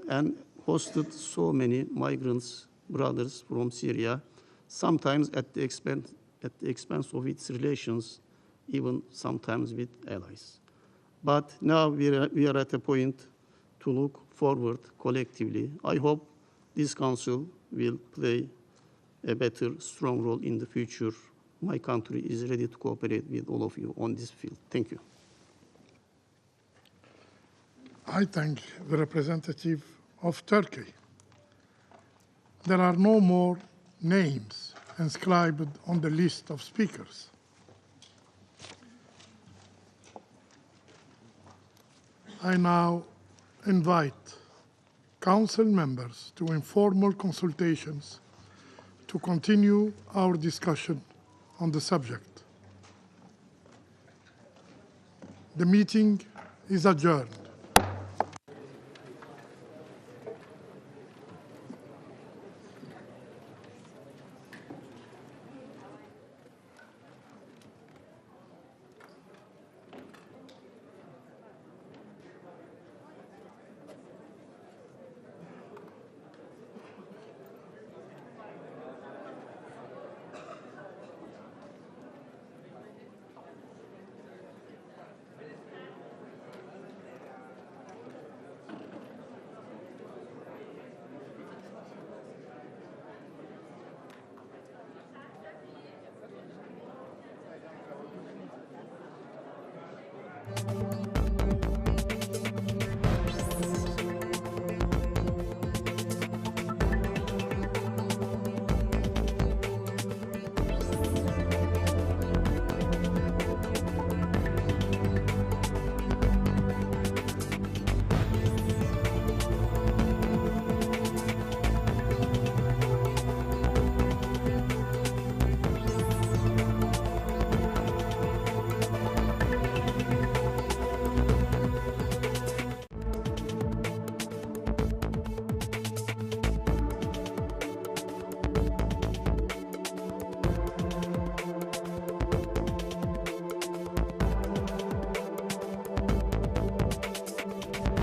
And hosted so many migrants, brothers from Syria, sometimes at the expense of its relations, even sometimes with allies. But now we are at a point to look forward collectively. I hope this Council will play a better, strong role in the future. My country is ready to cooperate with all of you on this field. Thank you. I thank the representative of Turkey. There are no more names inscribed on the list of speakers. I now invite Council members to informal consultations to continue our discussion on the subject. The meeting is adjourned.